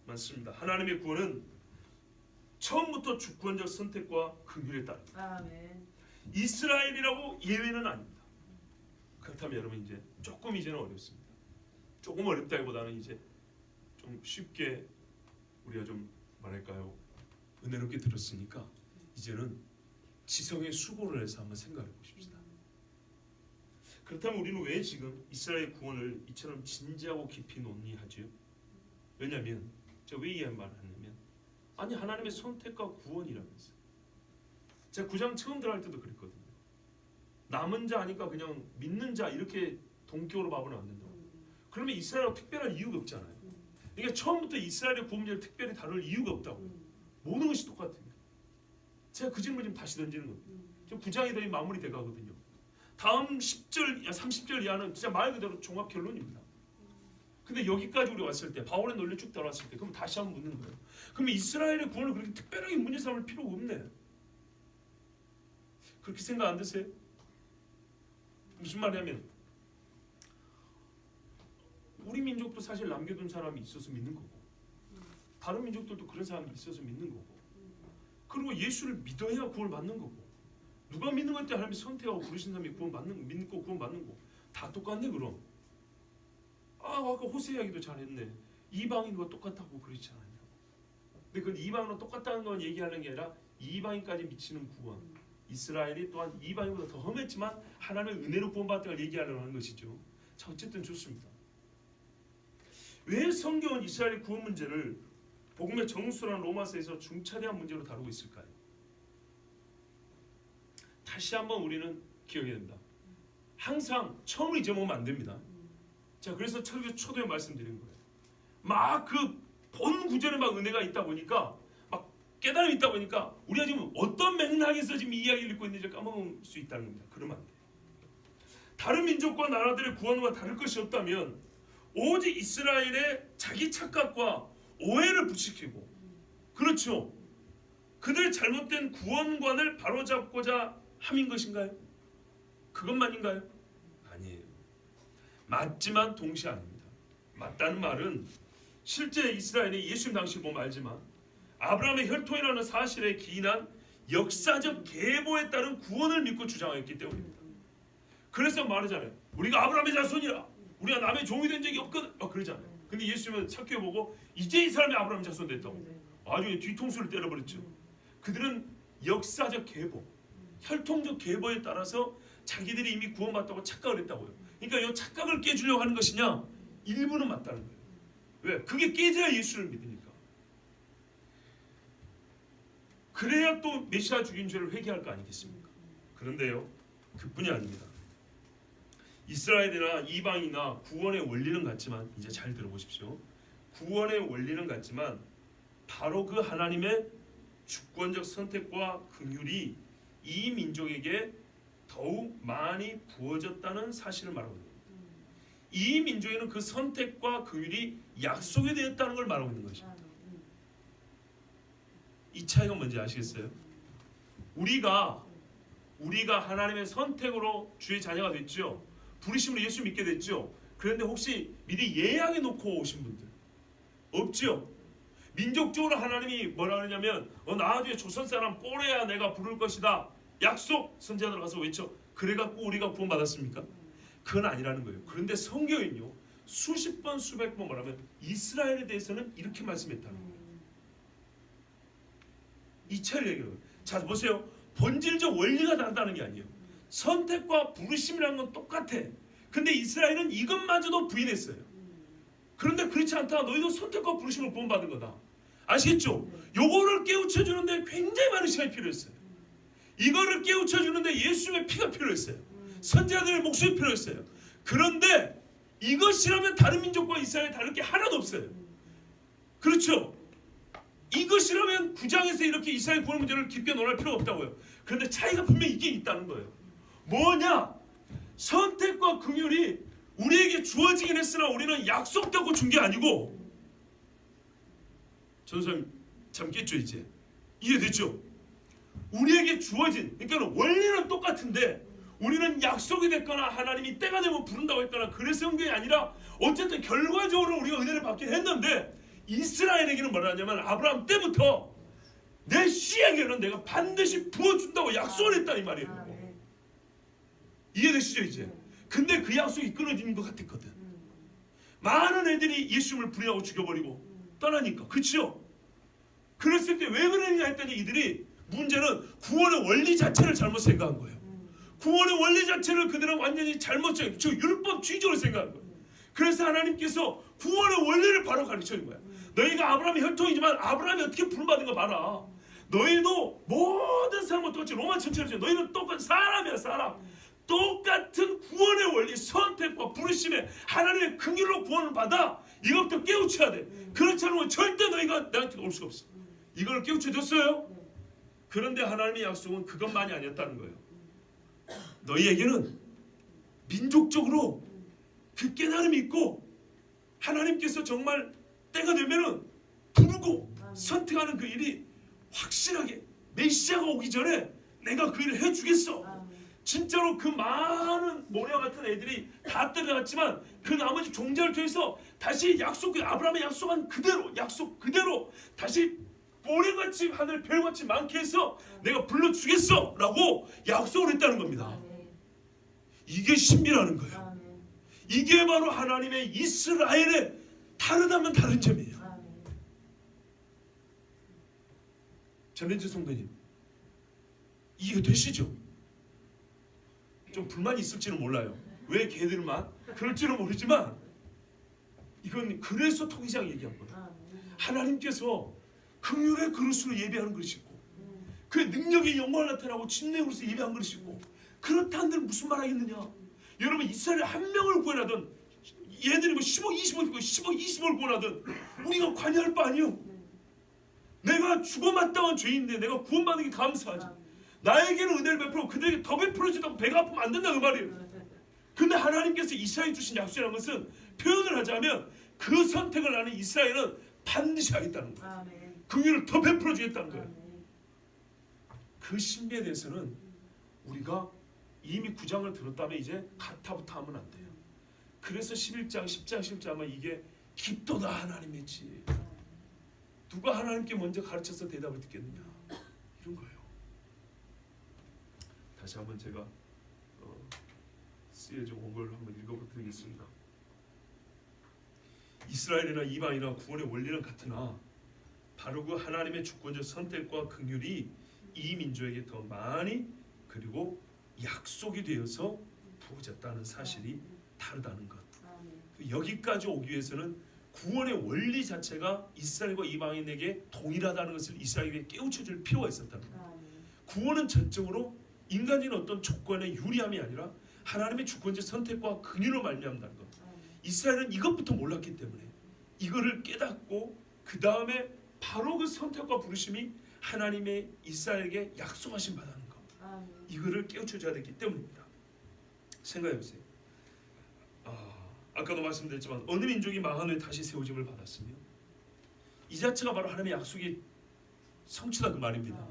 맞습니다. 하나님의 구원은 처음부터 주권적 선택과 긍휼에 따릅니다. 이스라엘이라고 예외는 아닙니다. 그렇다면 여러분 이제 조금 이제는 어렵습니다. 조금 어렵다기보다는 이제 좀 쉽게 우리가 좀 말할까요? 은혜롭게 들었으니까 이제는 지성의 수고를 해서 한번 생각해 보십시다. 그렇다면 우리는 왜 지금 이스라엘 구원을 이처럼 진지하고 깊이 논의하죠? 왜냐하면 제가 왜 이 말을 하냐면 아니 하나님의 선택과 구원이라면서요. 제가 9장 처음 들어갈 때도 그랬거든요. 남은 자 아니까 그냥 믿는 자 이렇게 동격으로 봐서는 안 된다고. 그러면 이스라엘하고 특별한 이유가 없잖아요. 그러니까 처음부터 이스라엘의 구원 문제를 특별히 다룰 이유가 없다고. 모든 것이 똑같아요. 제가 그 질문 지금 다시 던지는 겁니다. 지금 9장이 거의 마무리돼 가거든요. 다음 10절, 30절 이하는 진짜 말 그대로 종합 결론입니다. 근데 여기까지 우리 왔을 때 바울의 논리 쭉 따라왔을 때 그럼 다시 한번 묻는 거예요. 그럼 이스라엘의 구원을 그렇게 특별하게 문제 삼을 필요가 없네. 그렇게 생각 안 드세요? 무슨 말이냐면 우리 민족도 사실 남겨둔 사람이 있어서 믿는 거고 다른 민족들도 그런 사람이 있어서 믿는 거고 그리고 예수를 믿어야 구원을 받는 거고 누가 믿는 것 때 하나님이 선택하고 부르신 사람이 구원 받는 믿고 구원 받는 거 다 똑같네. 그럼 아까 호세 이야기도 잘했네. 이방인과 똑같다고 그렇지 않았냐고. 근데 그건 이방인과 똑같다는 건 얘기하는 게 아니라 이방인까지 미치는 구원. 이스라엘이 또한 이방인보다 더 험했지만 하나님의 은혜로 구원받았다는 걸 얘기하려고 하는 것이죠. 자, 어쨌든 좋습니다. 왜 성경은 이스라엘의 구원 문제를 복음의 정수라는 로마서에서 중차대한 문제로 다루고 있을까요? 다시 한번 우리는 기억해야 됩니다. 항상 처음을 잊어먹으면 안 됩니다. 자, 그래서 초도에 말씀드린 거예요. 막 그 본 구절에 막 은혜가 있다 보니까 막 깨달음이 있다 보니까 우리가 지금 어떤 맥락에서 지금 이 이야기를 읽고 있는지 까먹을 수 있다는 겁니다. 그러면 안 돼요. 다른 민족과 나라들의 구원과 다를 것이 없다면 오직 이스라엘의 자기 착각과 오해를 부추기고 그렇죠. 그들의 잘못된 구원관을 바로잡고자 함인 것인가요? 그것만인가요? 아니에요. 맞지만 동시에 아닙니다. 맞다는 말은 실제 이스라엘이 예수님 당시 보면 알지만 아브라함의 혈통이라는 사실에 기인한 역사적 계보에 따른 구원을 믿고 주장했기 때문입니다. 그래서 말하잖아요. 우리가 아브라함의 자손이라 우리가 남의 종이 된 적이 없거든. 그러잖아요. 근데 예수님은 착각해보고 이제 이 사람이 아브라함 자손 됐다고 나중에 뒤통수를 때려버렸죠. 그들은 역사적 계보 혈통적 계보에 따라서 자기들이 이미 구원받다고 착각을 했다고요. 그러니까 이 착각을 깨주려고 하는 것이냐? 일부는 맞다는 거예요. 왜? 그게 깨져야 예수를 믿으니까. 그래야 또 메시아 죽인 죄를 회개할 거 아니겠습니까? 그런데요, 그뿐이 아닙니다. 이스라엘이나 이방이나 구원의 원리는 같지만 이제 잘 들어보십시오. 구원의 원리는 같지만 바로 그 하나님의 주권적 선택과 긍휼이 이 민족에게 더욱 많이 부어졌다는 사실을 말하고 있습니다. 이 민족에는 그 선택과 긍휼이 약속이 되었다는 걸 말하고 있는 것입니다. 이 차이가 뭔지 아시겠어요? 우리가 하나님의 선택으로 주의 자녀가 됐죠. 부르심으로 예수 믿게 됐죠. 그런데 혹시 미리 예약해 놓고 오신 분들 없죠? 민족적으로 하나님이 뭐라 그러냐면 나중에 조선 사람 꼬래야 내가 부를 것이다. 약속 선지자들 가서 외쳐. 그래갖고 우리가 구원받았습니까? 그건 아니라는 거예요. 그런데 성경은요 수십 번 수백 번 말하면 이스라엘에 대해서는 이렇게 말씀했다는 거예요. 이 차이를 얘기해요. 자 보세요. 본질적 원리가 다르다는 게 아니에요. 선택과 부르심이라는 건 똑같아. 근데 이스라엘은 이것마저도 부인했어요. 그런데 그렇지 않다. 너희도 선택과 부르심을 구원받은 거다. 아시겠죠? 요거를 깨우쳐 주는데 굉장히 많은 시간이 필요했어요. 이거를 깨우쳐 주는데 예수님의 피가 필요했어요. 선지자들의 목소리 필요했어요. 그런데 이것이라면 다른 민족과 이스라엘이 다를 게 하나도 없어요. 그렇죠? 이것이라면 9장에서 이렇게 이스라엘 구원 문제를 깊게 논할 필요가 없다고요. 그런데 차이가 분명히 있긴 있다는 거예요. 뭐냐? 선택과 긍휼이 우리에게 주어지긴 했으나 우리는 약속되고 준 게 아니고 전사님 잠겠죠 이제? 이해됐죠? 우리에게 주어진 그러니까 원리는 똑같은데 우리는 약속이 됐거나 하나님이 때가 되면 부른다고 했거나 그래서 온 게 아니라 어쨌든 결과적으로 우리가 은혜를 받긴 했는데 이스라엘에게는 뭐라 하냐면 아브라함 때부터 내 씨에게는 내가 반드시 부어준다고 약속을 했다 이 말이에요. 이해되시죠 이제? 근데 그 약속이 끊어지는 것 같았거든. 많은 애들이 예수님을 부인하고 죽여버리고 떠나니까. 그렇죠? 그랬을 때 왜 그러느냐 했더니 이들이 문제는 구원의 원리 자체를 잘못 생각한 거예요. 구원의 원리 자체를 그들은 완전히 잘못 생각해요. 즉 율법주의적으로 생각한 거예요. 그래서 하나님께서 구원의 원리를 바로 가르쳐준 거야. 너희가 아브라함의 혈통이지만 아브라함이 어떻게 부름받은 거 봐라. 너희도 모든 사람과 똑같이 로마 전체로 너희는 똑같은 사람이야 사람. 똑같은 구원의 원리, 선택과 부르심에 하나님의 긍휼로 구원을 받아. 이것부터 깨우쳐야 돼. 그렇지 않으면 절대 너희가 나한테 올 수가 없어. 이걸 깨우쳐줬어요. 그런데 하나님의 약속은 그것만이 아니었다는 거예요. 너희에게는 민족적으로 그 깨달음이 있고 하나님께서 정말 때가 되면은 부르고 선택하는 그 일이 확실하게 메시아가 오기 전에 내가 그 일을 해주겠어. 진짜로 그 많은 모래와 같은 애들이 다 때려갔지만 그 나머지 종자를 통해서 다시 아브라함의 약속한 그대로 약속 그대로 다시 모래같이 하늘 별같이 많게 해서 내가 불러주겠어 라고 약속을 했다는 겁니다. 이게 신비라는 거예요. 이게 바로 하나님의 이스라엘의 다르다면 다른 점이에요. 전렌지 성도님 이해 되시죠? 좀 불만이 있을지는 몰라요. 왜 걔들만? 그럴지는 모르지만 이건 그래서 통일장 얘기한 거예요. 하나님께서 긍휼의 그릇으로 예배하는 것이 있고 그 능력의 영광을 나타나고 진리의 그릇으로 예배하는 것이 있고 그렇다 한들 무슨 말 하겠느냐. 여러분 이스라엘 한 명을 구원하든 얘들이 뭐 15, 20을 구원하든 우리가 관여할 바 아니요. 내가 죽어마땅한 죄인인데 내가 구원받는 게 감사하지. 나에게는 은혜를 베풀고 그들에게 더 베풀어주다고 배가 아프면 안 된다 그 말이에요. 근데 하나님께서 이스라엘에 주신 약속이라는 것은 표현을 하자면 그 선택을 하는 이스라엘은 반드시 하겠다는 거예요. 그 위를 더 베풀어 주겠다는 거예요. 그 신비에 대해서는 우리가 이미 9장을 들었다면 이제 가타부터 하면 안 돼요. 그래서 11장, 10장, 11장은 이게 깊도다 하나님의 지. 누가 하나님께 먼저 가르쳐서 대답을 듣겠느냐 이런 거예요. 다시 한번 제가 쓰여진 원고를 한번 읽어드리겠습니다. 이스라엘이나 이방이나 구원의 원리는 같으나 바로 그 하나님의 주권적 선택과 긍휼이 이 민족에게 더 많이 그리고 약속이 되어서 부어졌다는 사실이 다르다는 것. 여기까지 오기 위해서는 구원의 원리 자체가 이스라엘과 이방인에게 동일하다는 것을 이스라엘에게 깨우쳐줄 필요가 있었다는 것. 구원은 전적으로 인간적인 어떤 조건의 유리함이 아니라 하나님의 주권적 선택과 긍휼로 말미암다는 것. 이스라엘은 이것부터 몰랐기 때문에 이거를 깨닫고 그 다음에 바로 그 선택과 부르심이 하나님의 이스라엘에게 약속하신 바라는 것. 이거를 깨우쳐줘야 되기 때문입니다. 생각해보세요. 아까도 말씀드렸지만 어느 민족이 망한 후에 다시 세워짐을 받았으며 이 자체가 바로 하나님의 약속이 성취다 그 말입니다.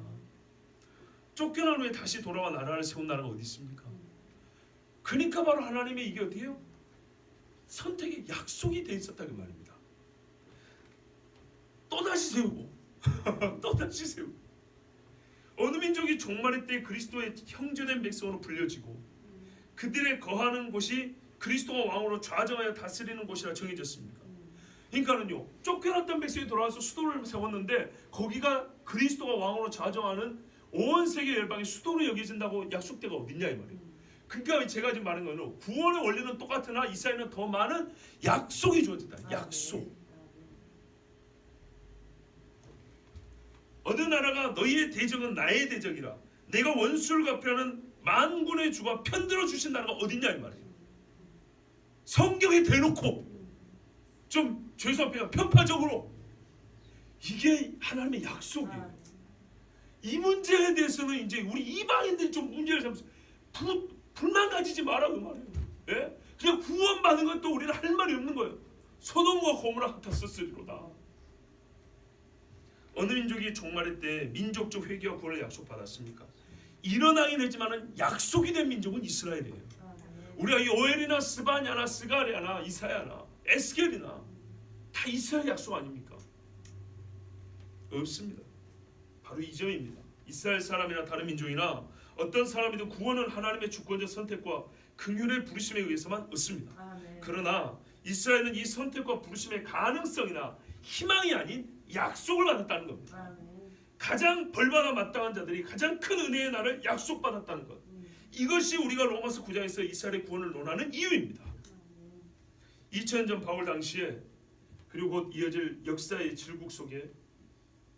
쫓겨난 후에 다시 돌아와 나라를 세운 나라가 어디 있습니까? 그러니까 바로 하나님의 이게 어디예요? 선택의 약속이 돼 있었다 그 말입니다. 또다시 세우고 또다시 세우고 어느 민족이 종말의 때 그리스도의 형제된 백성으로 불려지고 그들의 거하는 곳이 그리스도가 왕으로 좌정하여 다스리는 곳이라 정해졌습니까? 그러니까는요 쫓겨났던 백성이 돌아와서 수도를 세웠는데 거기가 그리스도가 왕으로 좌정하는 온 세계 열방의 수도로 여겨진다고 약속대가 어딨냐 이 말이에요. 그러니까 제가 지금 말하는 거는 구원의 원리는 똑같으나 이스라엘은 더 많은 약속이 주어진다. 약속. 어느 나라가 너희의 대적은 나의 대적이라 내가 원수를 갚으려는 만군의 주가 편들어 주신 나라가 어딨냐 이 말이에요. 성경에 대놓고 좀 죄송합니다 편파적으로 이게 하나님의 약속이에요. 이 문제에 대해서는 이제 우리 이방인들이 좀 문제를 삼으면서 불만 가지지 마라 그 말이에요. 예? 그냥 구원받는 것도 우리는 할 말이 없는 거예요. 소돔과 고모라 같았었으리로다. 어느 민족이 종말의 때 민족적 회개와 구원을 약속받았습니까? 일어나긴 했지만 약속이 된 민족은 이스라엘이에요. 우리가 요엘이나 스바냐나 스가랴나 이사야나 에스겔이나 다 이스라엘 약속 아닙니까? 없습니다. 바로 이 점입니다. 이스라엘 사람이나 다른 민족이나 어떤 사람이든 구원은 하나님의 주권적 선택과 긍휼의 부르심에 의해서만 얻습니다. 아멘. 그러나 이스라엘은 이 선택과 부르심의 가능성이나 희망이 아닌 약속을 받았다는 겁니다. 아멘. 가장 벌받아 마땅한 자들이 가장 큰 은혜의 날을 약속받았다는 것. 이것이 우리가 로마서 9장에서 이스라엘의 구원을 논하는 이유입니다. 2000년 전 바울 당시에 그리고 곧 이어질 역사의 질국 속에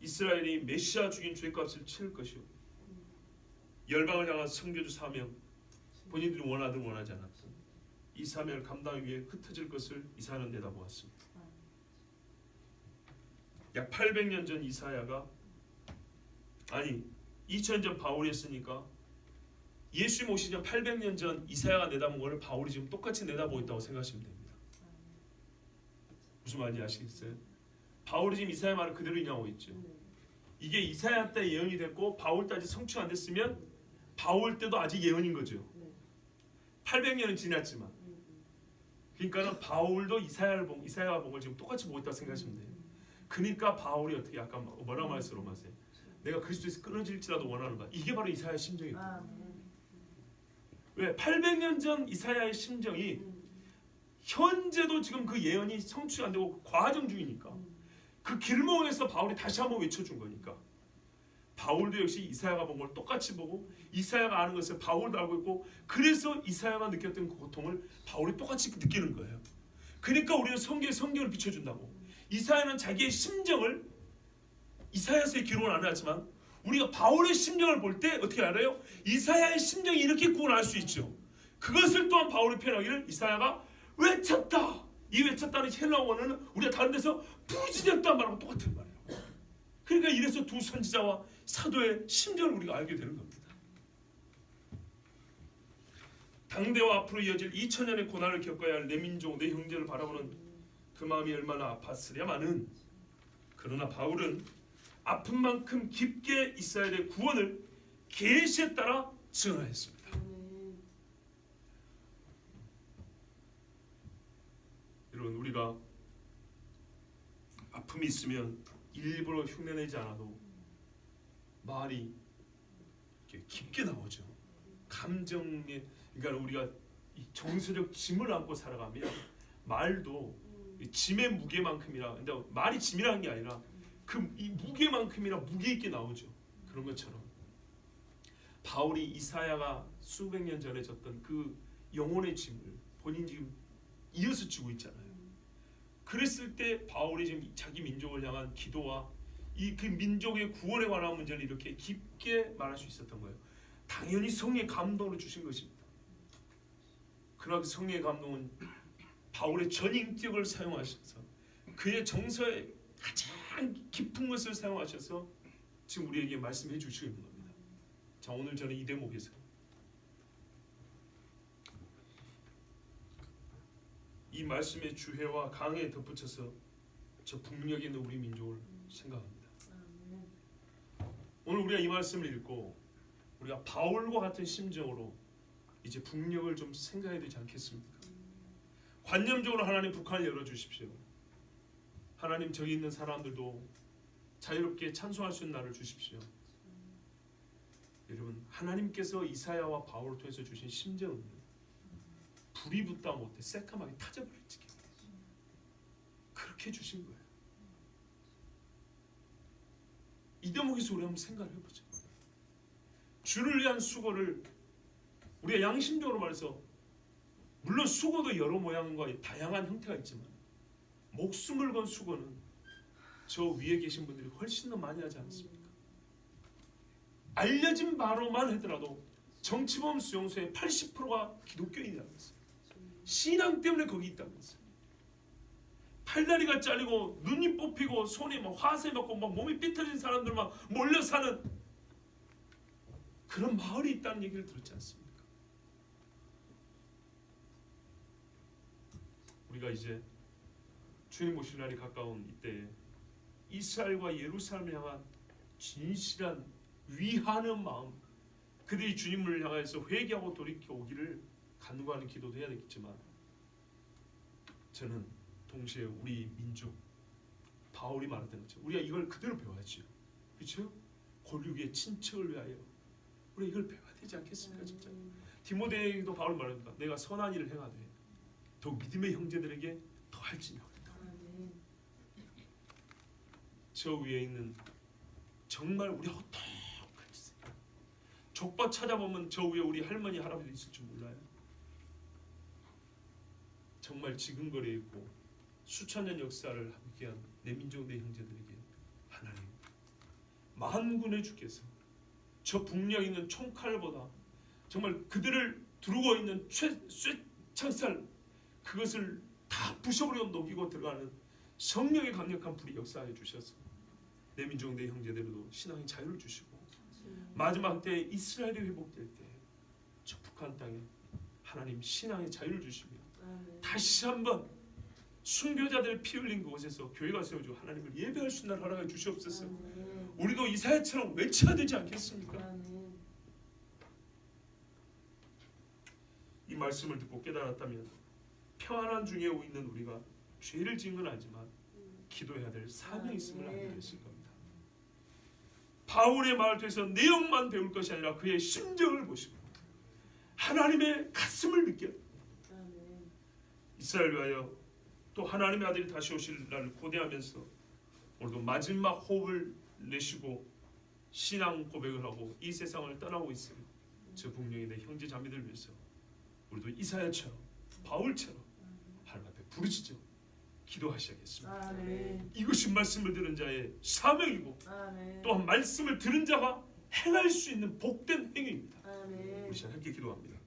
이스라엘이 메시아 죽인 죄값을 치를 것이요 열방을 향한 선교주 사명, 본인들이 원하든 원하지 않았든 이 사명을 감당하기 위해 흩어질 것을 이사야는 내다보았습니다. 약 800년 전 이사야가 2000년 전 바울이 했으니까 예수님 오시기 전 800년 전 이사야가 내다본 것을 바울이 지금 똑같이 내다보고 있다고 생각하시면 됩니다. 무슨 말인지 아시겠어요? 바울이 지금 이사야 말을 그대로 인용하고 있죠. 이게 이사야 때 예언이 됐고 바울 때 아직 성취가 안 됐으면 바울 때도 아직 예언인 거죠. 800년은 지났지만 그러니까는 바울도 이사야가 본 걸 지금 똑같이 보고 있다고 생각하시면 돼요. 그러니까 바울이 어떻게 아까 뭐라고 말했어 로마서에 내가 그리스도에서 끊어질지라도 원하는 거야. 이게 바로 이사야의 심정이에요. 왜? 800년 전 이사야의 심정이 현재도 지금 그 예언이 성취가 안 되고 과정 중이니까 그 길목에서 바울이 다시 한번 외쳐준 거니까 바울도 역시 이사야가 본 걸 똑같이 보고 이사야가 아는 것을 바울도 알고 있고 그래서 이사야가 느꼈던 그 고통을 바울이 똑같이 느끼는 거예요. 그러니까 우리는 성경을 비춰준다고. 이사야는 자기의 심정을 이사야서에 기록은 안 해놨지만 우리가 바울의 심정을 볼 때 어떻게 알아요? 이사야의 심정이 이렇게 구원할 수 있죠. 그것을 또한 바울이 표현하기를 이사야가 외쳤다. 이 외쳤다는 헬라어 원어는 우리가 다른 데서 부르짖었다 말하고 똑같은 말이에요. 그러니까 이래서 두 선지자와 사도의 심정을 우리가 알게 되는 겁니다. 당대와 앞으로 이어질 2000년의 고난을 겪어야 할 내 민족, 내 형제를 바라보는 그 마음이 얼마나 아팠으랴마는 그러나 바울은 아픈 만큼 깊게 이스라엘의 구원을 계시에 따라 증언했습니다. 여러분 우리가 아픔이 있으면 일부러 흉내내지 않아도 말이 이렇게 깊게 나오죠. 감정에 그러니까 우리가 이 정서적 짐을 안고 살아가면 말도 짐의 무게만큼이라 근데 말이 짐이라는 게 아니라 그 이 무게만큼이나 무게 있게 나오죠. 그런 것처럼 바울이 이사야가 수백 년 전에 졌던 그 영혼의 짐을 본인이 지금 이어서 지고 있잖아요. 그랬을 때 바울이 지금 자기 민족을 향한 기도와 이 그 민족의 구원에 관한 문제를 이렇게 깊게 말할 수 있었던 거예요. 당연히 성령의 감동을 주신 것입니다. 그러나 그 성령의 감동은 바울의 전인격을 사용하셔서 그의 정서의 가장 깊은 것을 사용하셔서 지금 우리에게 말씀해 주시고 있는 겁니다. 자, 오늘 저는 이 대목에서 이 말씀의 주혜와 강에 덧붙여서 저 북녘에 있는 우리 민족을 생각합니다. 오늘 우리가 이 말씀을 읽고 우리가 바울과 같은 심정으로 이제 북녘을 좀 생각해야 되지 않겠습니까? 관념적으로 하나님 북한을 열어주십시오. 하나님 저기 있는 사람들도 자유롭게 찬송할 수 있는 날을 주십시오. 여러분 하나님께서 이사야와 바울을 통해서 주신 심정은 불이 붙다 못해 새까맣게 타져버릴 지경 그렇게 주신 거예요. 이 대목에서 우리 한번 생각을 해보죠. 주를 위한 수고를 우리가 양심적으로 말해서 물론 수고도 여러 모양과 다양한 형태가 있지만 목숨을 건 수고는 저 위에 계신 분들이 훨씬 더 많이 하지 않습니까? 알려진 바로만 하더라도 정치범 수용소의 80%가 기독교인이라는 것을 신앙 때문에 거기 있다는 것을 팔다리가 잘리고 눈이 뽑히고 손에 막 화세 맞고 막 몸이 삐뚤어진 사람들만 몰려 사는 그런 마을이 있다는 얘기를 들었지 않습니까? 우리가 이제 주님 오실 날이 가까운 이때에 이스라엘과 예루살렘을 향한 진실한 위하는 마음 그들이 주님을 향해서 회개하고 돌이켜 오기를 간구하는 기도도 해야 되겠지만 저는 동시에 우리 민족 바울이 말했던 것처럼 우리가 이걸 그대로 배워야죠. 그렇죠? 골육의 친척을 위하여 우리 이걸 배워야 되지 않겠습니까? 진짜 디모데에게도 바울 말합니다. 내가 선한 일을 행하되 더욱 믿음의 형제들에게 더할지니라. 저 위에 있는 정말 우리하고 똑같이 족보 찾아보면 저 위에 우리 할머니 할아버지 있을 줄 몰라요. 정말 지근거리에 있고 수천 년 역사를 함께한 내 민족 내 형제들에게 하나님 만군의 주께서 저 북녘에 있는 총칼보다 정말 그들을 두르고 있는 쇠창살 그것을 다 부셔버리고 녹이고 들어가는 성령의 강력한 불이 역사해 주셔서 내 민족 내 형제들에도 신앙의 자유를 주시고 마지막 때 이스라엘이 회복될 때 저 북한 땅에 하나님 신앙의 자유를 주시며 다시 한번 순교자들 피 흘린 그곳에서 교회가 세워지고 하나님을 예배할 수 있는 날 허락해 주시옵소서. 우리도 이사야처럼 외쳐야 되지 않겠습니까? 이 말씀을 듣고 깨달았다면 평안한 중에 있는 우리가 죄를 지은 건 알지만 기도해야 될 사명이 있음을 알게 됐을 겁니다. 바울의 말을 통해서 내용만 배울 것이 아니라 그의 심정을 보시고 하나님의 가슴을 느껴 이스라엘 위하여 또 하나님의 아들이 다시 오실 날을 고대하면서 오늘도 마지막 호흡을 내쉬고 신앙 고백을 하고 이 세상을 떠나고 있을 저 북녘의 내 형제 자매들 위해서 우리도 이사야처럼 바울처럼 하나님 앞에 부르짖어 기도하셔야겠습니다. 아멘. 이것이 말씀을 들은 자의 사명이고 아멘. 또한 말씀을 들은 자가 행할 수 있는 복된 행위입니다. 아멘. 우리 시간 함께 기도합니다.